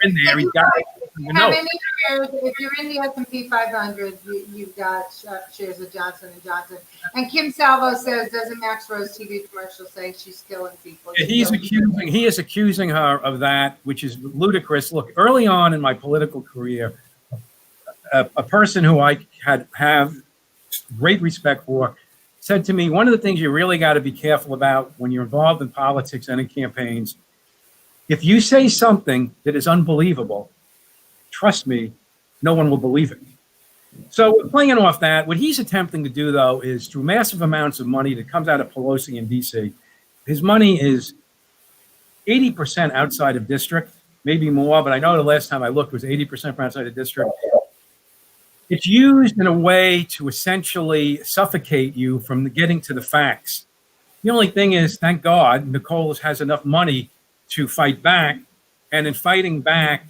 in there. He got it. If you're in the S&P 500, you've got shares of Johnson & Johnson. And Kim Salvo says, doesn't Max Rose TV commercial saying she's killing people? He is accusing her of that, which is ludicrous. Look, early on in my political career, a person who I have great respect for said to me, one of the things you really got to be careful about when you're involved in politics and in campaigns, if you say something that is unbelievable, trust me, no one will believe it. So playing off that, what he's attempting to do, though, is through massive amounts of money that comes out of Pelosi in D.C., his money is 80% outside of district, maybe more, but I know the last time I looked it was 80% from outside of district. It's used in a way to essentially suffocate you from getting to the facts. The only thing is, thank God, Nicole has enough money to fight back, and in fighting back,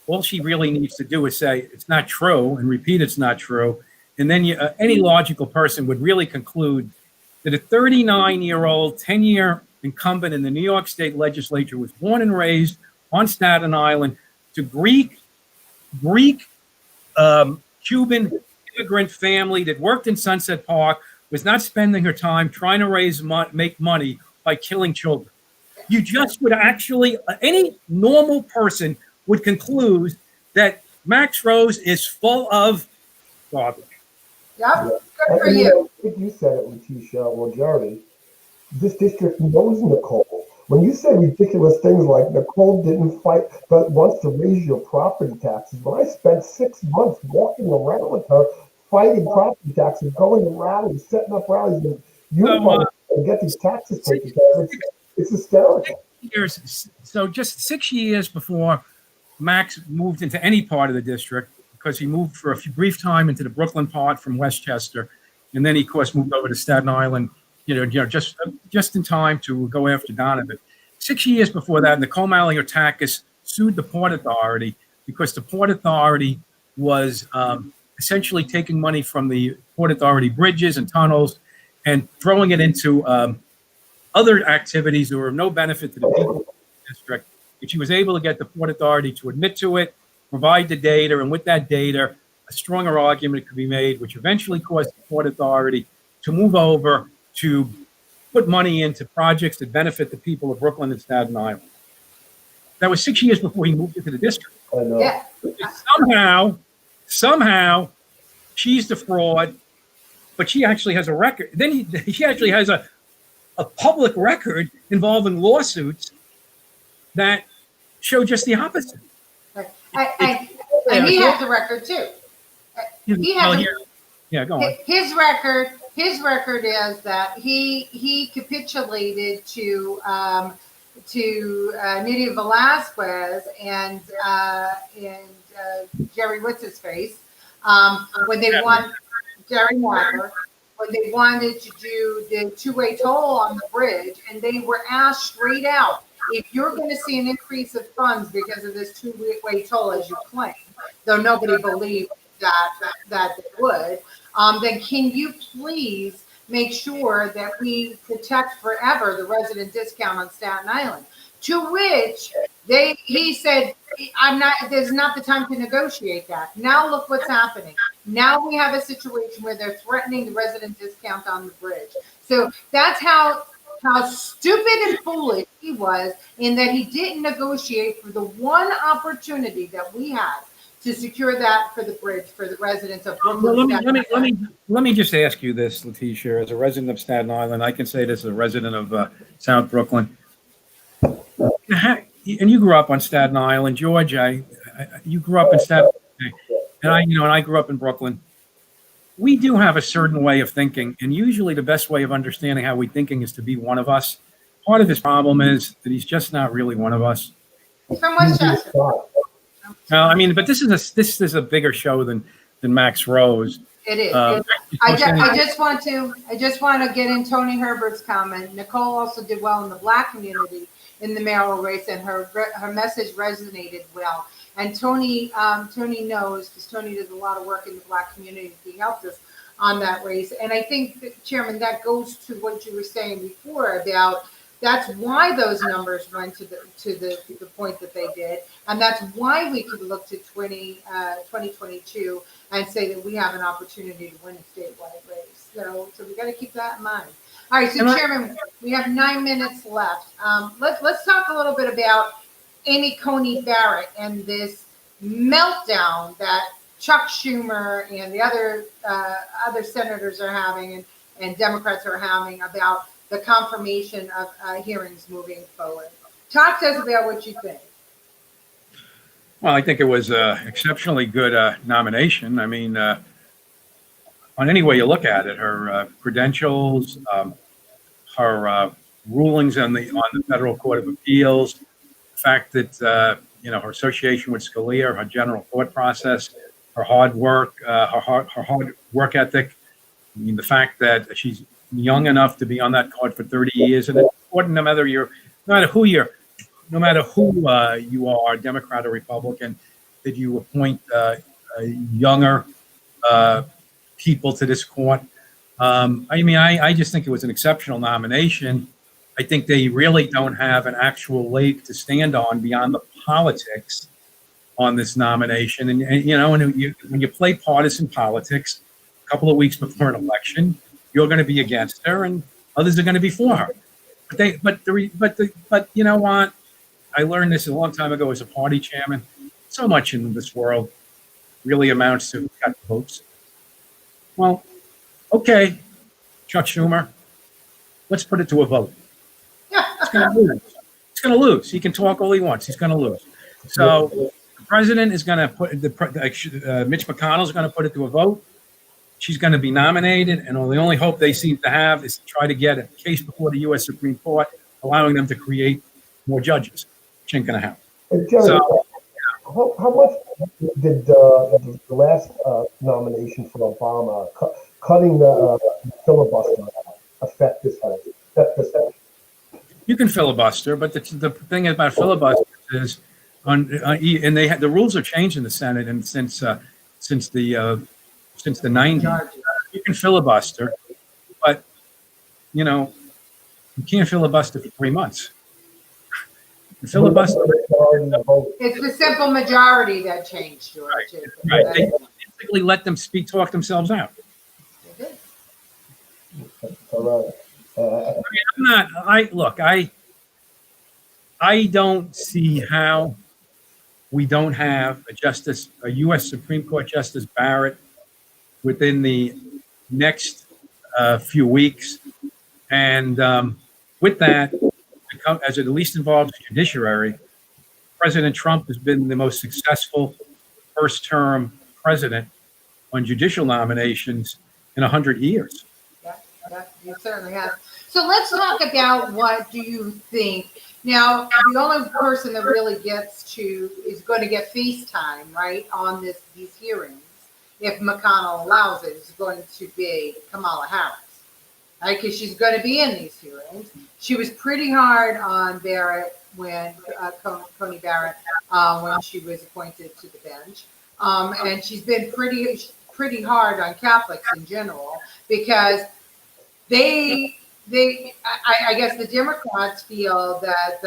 all she really needs to do is say it's not true and repeat it's not true. And then any logical person would really conclude that a 39-year-old, 10-year incumbent in the New York State legislature was born and raised on Staten Island to Greek, Cuban immigrant family that worked in Sunset Park, was not spending her time trying to make money by killing children. You just would actually, any normal person would conclude that Max Rose is full of garbage. Yep, good for you. I think you said it, Leticia, or Jerry. This district knows Nicole. When you say ridiculous things like Nicole didn't fight but wants to raise your property taxes, when I spent 6 months walking around with her fighting property taxes, going to rallies, setting up rallies, and get these taxes taken care of, it's hysterical. So just 6 years before Max moved into any part of the district, because he moved for a brief time into the Brooklyn part from Westchester, and then he, of course, moved over to Staten Island, just in time to go after Donovan. 6 years before that, Nicole Maliotakis sued the Port Authority because the Port Authority was essentially taking money from the Port Authority bridges and tunnels and throwing it into other activities that were of no benefit to the people of the district. But she was able to get the Port Authority to admit to it, provide the data, and with that data, a stronger argument could be made, which eventually caused the Port Authority to move over to put money into projects that benefit the people of Brooklyn and Staten Island. That was 6 years before he moved into the district. I know. Yeah. Somehow, she's the fraud, but she actually has a record. Then she actually has a public record involving lawsuits that show just the opposite. And he has a record too. He has go on. His record is that he capitulated to Nydia Velázquez and Jerry what's his face when they won Jerry Walker when they wanted to do the two-way toll on the bridge, and they were asked straight out, if you're going to see an increase of funds because of this two-way toll, as you claim, though nobody believed that they would, then can you please make sure that we protect forever the resident discount on Staten Island? To which he said, there's not the time to negotiate that. Now look what's happening. Now we have a situation where they're threatening the resident discount on the bridge. So that's how how stupid and foolish he was in that he didn't negotiate for the one opportunity that we had to secure that for the bridge for the residents of Well, Brooklyn. let me just ask you this, Leticia, as a resident of Staten Island. I can say this as a resident of South Brooklyn. And you grew up on Staten Island, George. You grew up in Staten Island, and I grew up in Brooklyn. We do have a certain way of thinking, and usually the best way of understanding how we're thinking is to be one of us. Part of his problem is that he's just not really one of us. From Westchester. No, I mean, but this is a bigger show than Max Rose. It is. I just want to get in Tony Herbert's comment. Nicole also did well in the Black community in the mayoral race, and her message resonated well. And Tony knows, because Tony does a lot of work in the Black community. He helped us on that race. And I think, Chairman, that goes to what you were saying before about that's why those numbers went to the point that they did. And that's why we could look to 2022 and say that we have an opportunity to win a statewide race. So we got to keep that in mind. All right, so Chairman, we have 9 minutes left. Let's talk a little bit about Amy Coney Barrett and this meltdown that Chuck Schumer and the other senators are having and Democrats are having about the confirmation of hearings moving forward. Talk to us about what you think. Well, I think it was an exceptionally good nomination. I mean, on any way you look at it, her credentials, her rulings on the Federal Court of Appeals, the fact that her association with Scalia, her general thought process, her hard work, her hard work ethic. I mean, the fact that she's young enough to be on that court for 30 years, and it's important no matter who you are, Democrat or Republican, that you appoint younger people to this court. I just think it was an exceptional nomination. I think they really don't have an actual leg to stand on beyond the politics on this nomination. And when you play partisan politics, a couple of weeks before an election, you're going to be against her, and others are going to be for her. But you know what? I learned this a long time ago as a party chairman. So much in this world really amounts to got votes. Well, okay, Chuck Schumer, let's put it to a vote. It's going to lose. It's going to lose. He can talk all he wants. He's going to lose. So the president is going to Mitch McConnell is going to put it to a vote. She's going to be nominated, and the only hope they seem to have is to try to get a case before the U.S. Supreme Court, allowing them to create more judges, which ain't going to happen. Jerry, how much did the last nomination for Obama, cutting the filibuster, affect this? You can filibuster, but the thing about filibuster is, and the rules are changed in the Senate, and since the 90s, you can filibuster, but you can't filibuster for 3 months. Filibuster. It's the simple majority that changed, George. Right. They basically let them talk themselves out. All right. I don't see how we don't have a U.S. Supreme Court Justice Barrett within the next few weeks. And with that, as it at least involves the judiciary, President Trump has been the most successful first-term president on judicial nominations in 100 years. Yeah, you certainly have. So let's talk about what do you think. Now, the only person that really is going to get FaceTime, right, on these hearings, if McConnell allows it, is going to be Kamala Harris, right? Because she's going to be in these hearings. She was pretty hard on Barrett when Coney Barrett when she was appointed to the bench, and she's been pretty hard on Catholics in general because I guess the Democrats feel that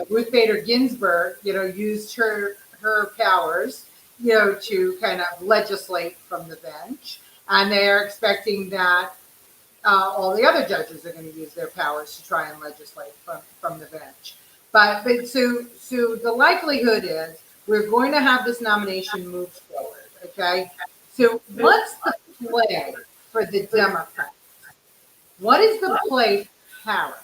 Ruth Bader Ginsburg, used her powers, to kind of legislate from the bench, and they are expecting that all the other judges are going to use their powers to try and legislate from the bench. But so the likelihood is we're going to have this nomination move forward. Okay. So what's the play for the Democrats? What is the play for Harris?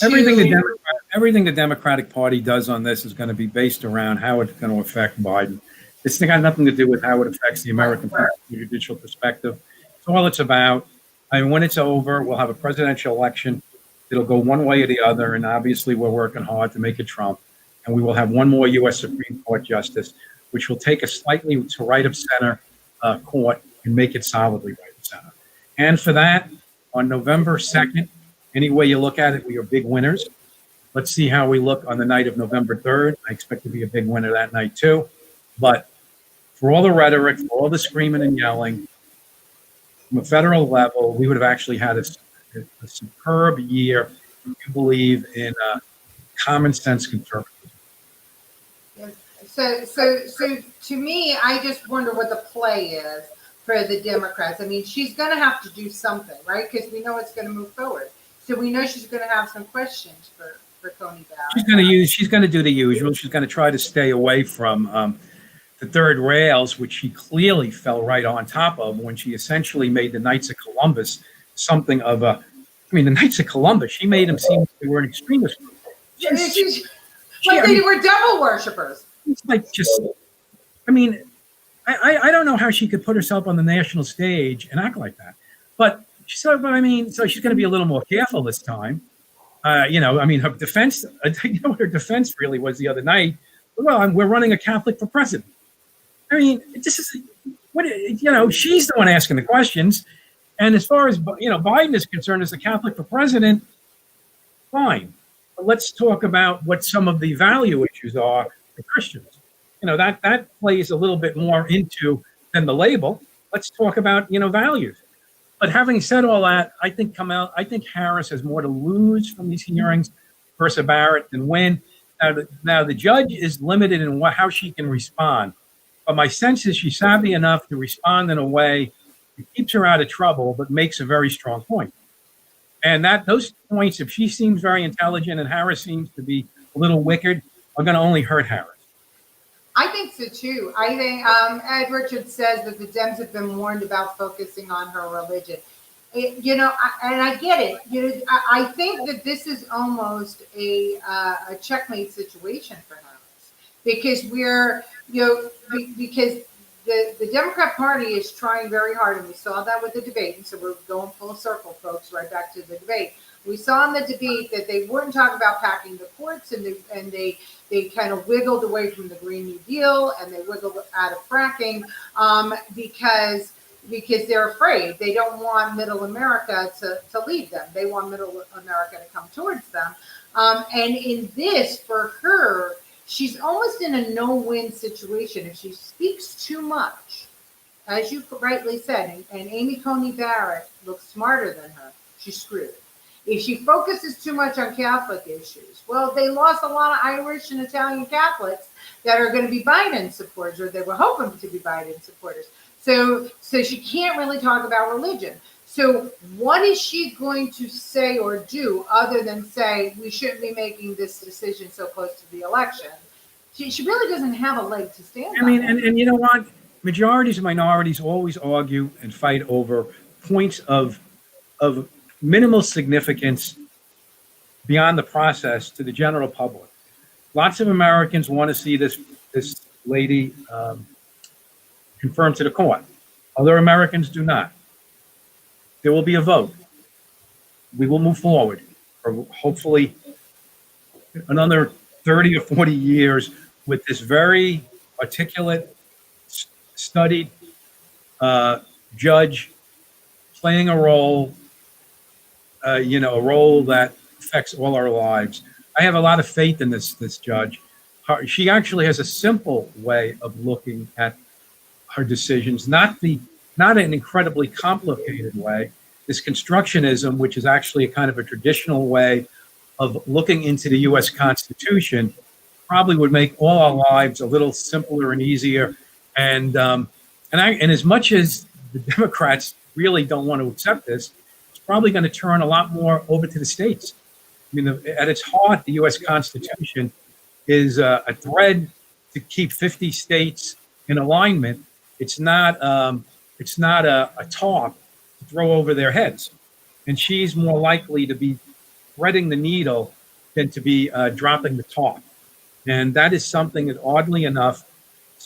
Everything the Democratic Party does on this is going to be based around how it's going to affect Biden. It's got nothing to do with how it affects the American people from a judicial perspective. It's all it's about. I mean, when it's over, we'll have a presidential election. It'll go one way or the other, and obviously we're working hard to make it Trump. And we will have one more U.S. Supreme Court justice, which will take us slightly to right of center court and make it solidly right of center. And for that, on November 2nd, any way you look at it, we are big winners. Let's see how we look on the night of November 3rd. I expect to be a big winner that night too. But for all the rhetoric, for all the screaming and yelling, from a federal level, we would have actually had a superb year if you believe in common sense conservatism. So to me, I just wonder what the play is for the Democrats. I mean, she's going to have to do something, right? Because we know it's going to move forward. So we know she's going to have some questions for Coney Barrett. She's going to do the usual. She's going to try to stay away from the third rails, which she clearly fell right on top of when she essentially made the Knights of Columbus something of a. I mean, the Knights of Columbus. She made them seem like they were an extremist group. They were devil worshippers. It's like just. I mean, I don't know how she could put herself on the national stage and act like that, but she's going to be a little more careful this time. Her defense. What her defense really was the other night. Well, we're running a Catholic for president. I mean, this is she's the one asking the questions. And as far as, Biden is concerned as a Catholic for president, fine. But let's talk about what some of the value issues are for Christians. That plays a little bit more into than the label. Let's talk about, values. But having said all that, I think Harris has more to lose from these hearings versus Barrett than win. Now the judge is limited in how she can respond. But my sense is she's savvy enough to respond in a way that keeps her out of trouble, but makes a very strong point. And those points, if she seems very intelligent and Harris seems to be a little wicked, are going to only hurt Harris. I think so too. I think Ed Richards says that the Dems have been warned about focusing on her religion. And I get it. I think that this is almost a checkmate situation for Harris because because the Democrat Party is trying very hard, and we saw that with the debate. And so we're going full circle, folks, right back to the debate. We saw in the debate that they wouldn't talk about packing the courts, and they kind of wiggled away from the Green New Deal, and they wiggled out of fracking because they're afraid. They don't want Middle America to lead them. They want Middle America to come towards them. And in this, for her, she's almost in a no-win situation. If she speaks too much, as you rightly said, and Amy Coney Barrett looks smarter than her, she's screwed. If she focuses too much on Catholic issues, well, they lost a lot of Irish and Italian Catholics that are going to be Biden supporters, or they were hoping to be Biden supporters. So she can't really talk about religion. So what is she going to say or do other than say we shouldn't be making this decision so close to the election? She really doesn't have a leg to stand on. I mean, and you know what? Majorities and minorities always argue and fight over points of minimal significance beyond the process to the general public. Lots of Americans want to see this lady confirmed to the court. Other Americans do not. There will be a vote. We will move forward for hopefully another 30 or 40 years with this very articulate, studied judge playing a role, a role that affects all our lives. I have a lot of faith in this judge. She actually has a simple way of looking at her decisions, not an incredibly complicated way. This constructionism, which is actually a kind of a traditional way of looking into the U.S. Constitution, probably would make all our lives a little simpler and easier. And as much as the Democrats really don't want to accept this, probably going to turn a lot more over to the states. I mean, at its heart, the U.S. Constitution is a thread to keep 50 states in alignment. It's not a tarp to throw over their heads. And she's more likely to be threading the needle than to be dropping the tarp. And that is something that, oddly enough,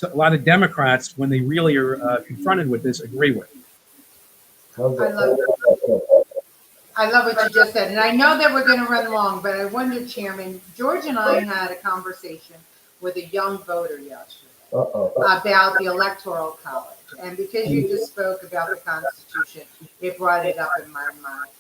a lot of Democrats, when they really are confronted with this, agree with. I love what you just said. And I know that we're going to run long, but I wonder, Chairman, George and I had a conversation with a young voter yesterday about the Electoral College. And because you just spoke about the Constitution, it brought it up in my mind.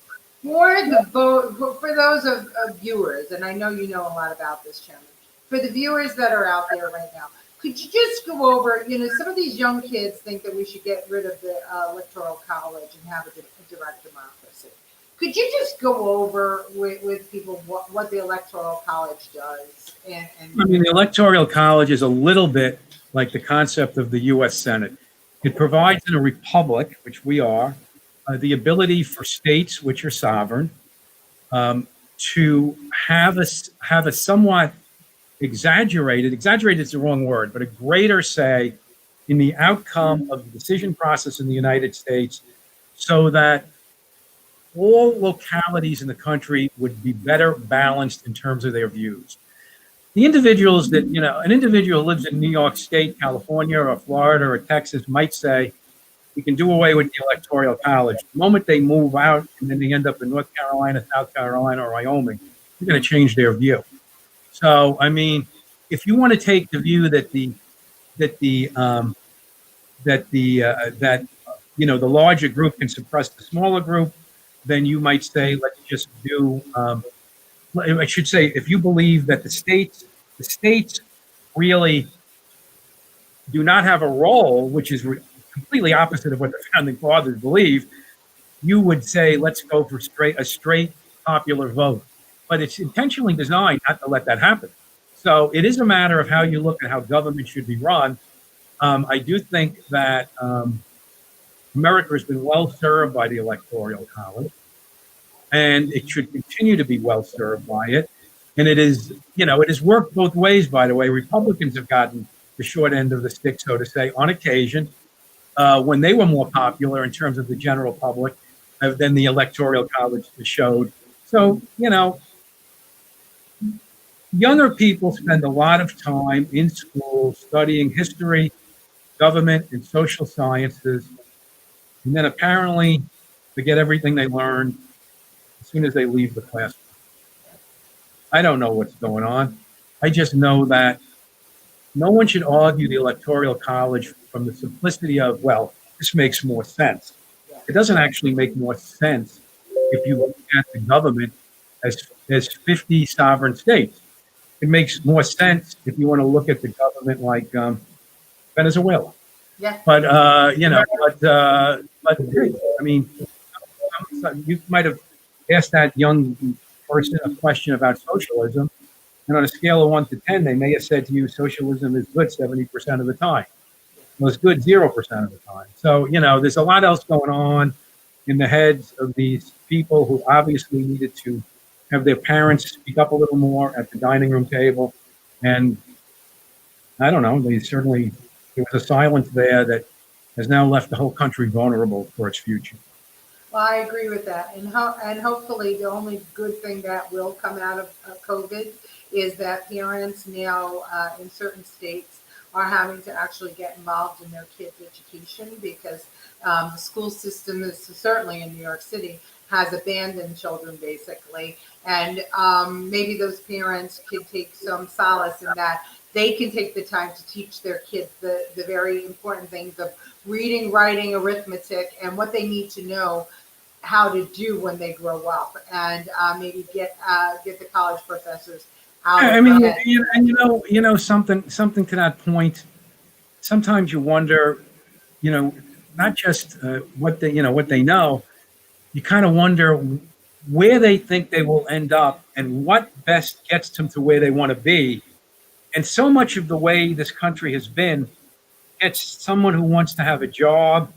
For those of viewers, and I know you know a lot about this, Chairman, for the viewers that are out there right now, could you just go over, some of these young kids think that we should get rid of the Electoral College and have a direct democracy. Could you just go over with people what the Electoral College does? I mean, the Electoral College is a little bit like the concept of the U.S. Senate. It provides in a republic, which we are, the ability for states, which are sovereign, to have a somewhat exaggerated is the wrong word, but a greater say in the outcome of the decision process in the United States, so that all localities in the country would be better balanced in terms of their views. The individuals that, an individual who lives in New York State, California, or Florida, or Texas might say, we can do away with the Electoral College. The moment they move out and then they end up in North Carolina, South Carolina, or Wyoming, they're going to change their view. So, I mean, if you want to take the view that the larger group can suppress the smaller group, then you might say, let's just do. I should say, if you believe that the states really do not have a role, which is completely opposite of what the founding fathers believed, you would say, let's go for a straight popular vote. But it's intentionally designed not to let that happen. So it is a matter of how you look at how government should be run. I do think that America has been well served by the Electoral College, and it should continue to be well served by it. And it is, it has worked both ways, by the way. Republicans have gotten the short end of the stick, so to say, on occasion, when they were more popular in terms of the general public than the Electoral College showed. So, younger people spend a lot of time in school studying history, government, and social sciences, and then apparently forget everything they learned as soon as they leave the classroom. I don't know what's going on. I just know that no one should argue the Electoral College from the simplicity of, well, this makes more sense. It doesn't actually make more sense if you look at the government as 50 sovereign states. It makes more sense if you want to look at the government like Venezuela. Yeah. But I mean, you might have asked that young person a question about socialism, and on a scale of 1 to 10, they may have said to you, socialism is good 70% of the time. Well, it's good 0% of the time. So, there's a lot else going on in the heads of these people who obviously needed to have their parents speak up a little more at the dining room table. And I don't know, there was a silence there that has now left the whole country vulnerable for its future. Well, I agree with that. And hopefully the only good thing that will come out of COVID is that parents now in certain states are having to actually get involved in their kids' education, because the school system is certainly in New York City has abandoned children basically. And maybe those parents can take some solace in that they can take the time to teach their kids the very important things of reading, writing, arithmetic, and what they need to know how to do when they grow up, and maybe get the college professors out. I mean, something to that point. Sometimes you wonder, not just what they know. You kind of wonder where they think they will end up and what best gets them to where they want to be. And so much of the way this country has been, it's someone who wants to have a job,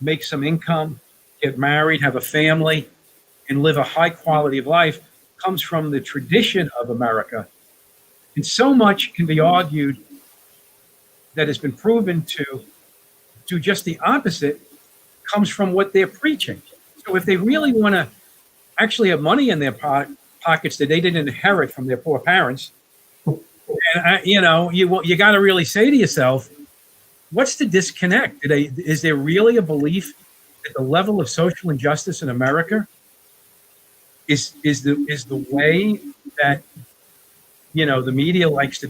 make some income, get married, have a family, and live a high quality of life comes from the tradition of America. And so much can be argued that has been proven to do just the opposite comes from what they're preaching. So if they really want to actually have money in their pockets that they didn't inherit from their poor parents, and you got to really say to yourself, what's the disconnect? Is there really a belief that the level of social injustice in America is the way that the media likes to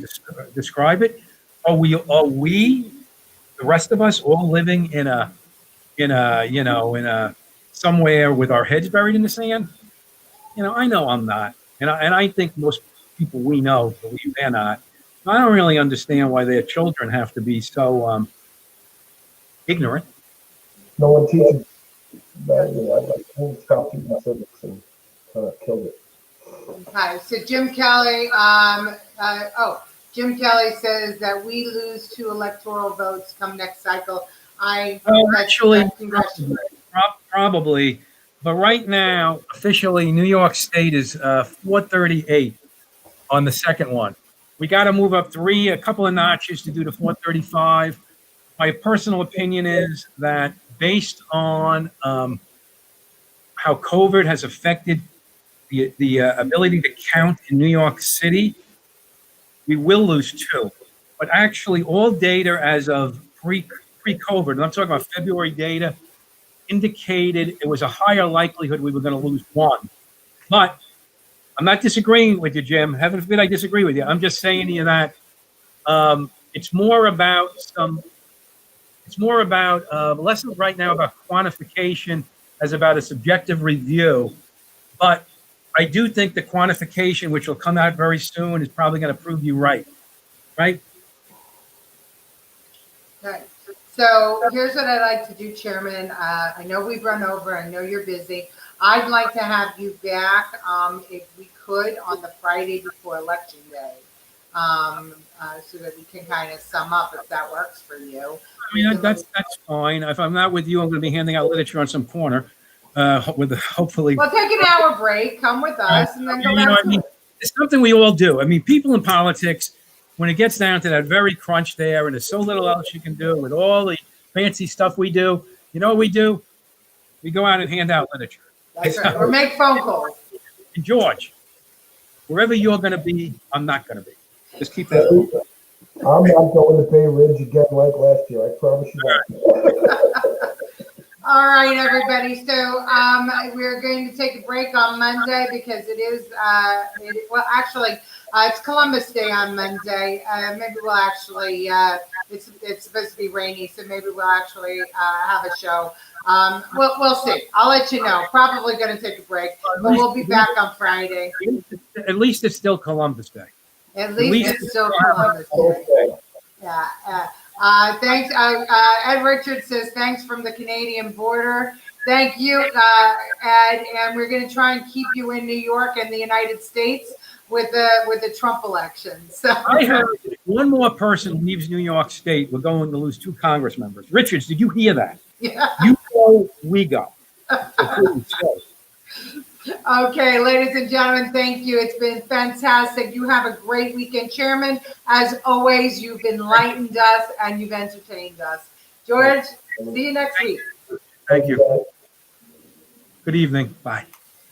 describe it? Are we the rest of us all living in a somewhere with our heads buried in the sand? I know I'm not, and I think most people we know believe they're not. I don't really understand why their children have to be so ignorant. No one teaches that. I stopped teaching civics and kind of killed it. Okay, so Jim Kelly, Jim Kelly says that we lose 2 electoral votes come next cycle. Actually, probably, but right now, officially, New York State is 438 on the second one. We got to move up a couple of notches to do the 435. My personal opinion is that based on how COVID has affected the ability to count in New York City, we will lose 2. But actually, all data as of pre-COVID, and I'm talking about February data, indicated it was a higher likelihood we were going to lose 1. But I'm not disagreeing with you, Jim. Heaven forbid I disagree with you. I'm just saying to you that it's more about less right now about quantification as about a subjective review. But I do think the quantification, which will come out very soon, is probably going to prove you right. Right? Okay. So here's what I'd like to do, Chairman. I know we've run over. I know you're busy. I'd like to have you back, if we could, on the Friday before Election Day, so that we can kind of sum up if that works for you. I mean, that's fine. If I'm not with you, I'm going to be handing out literature on some corner. Hopefully. Well, take an hour break. Come with us, and then go back to it. It's something we all do. I mean, people in politics, when it gets down to that very crunch there, and there's so little else you can do with all the fancy stuff we do, you know what we do? We go out and hand out literature. That's right. Or make phone calls. And George, wherever you're going to be, I'm not going to be. Just keep that. I'm not going to Bay Ridge again like last year. I promise you that. All right, everybody. So we're going to take a break on Monday because it is, it's Columbus Day on Monday. Maybe we'll actually, it's supposed to be rainy, so maybe we'll actually have a show. We'll see. I'll let you know. Probably going to take a break, but we'll be back on Friday. At least it's still Columbus Day. At least it's still Columbus Day. Yeah. Thanks. Ed Richards says thanks from the Canadian border. Thank you, Ed. And we're going to try and keep you in New York and the United States with the Trump election. So I heard if one more person leaves New York State, we're going to lose 2 Congress members. Richards, did you hear that? Yeah. You go, we go. So Okay, ladies and gentlemen, thank you. It's been fantastic. You have a great weekend, Chairman. As always, you've enlightened us and you've entertained us. George, see you next week. Thank you. Good evening. Bye.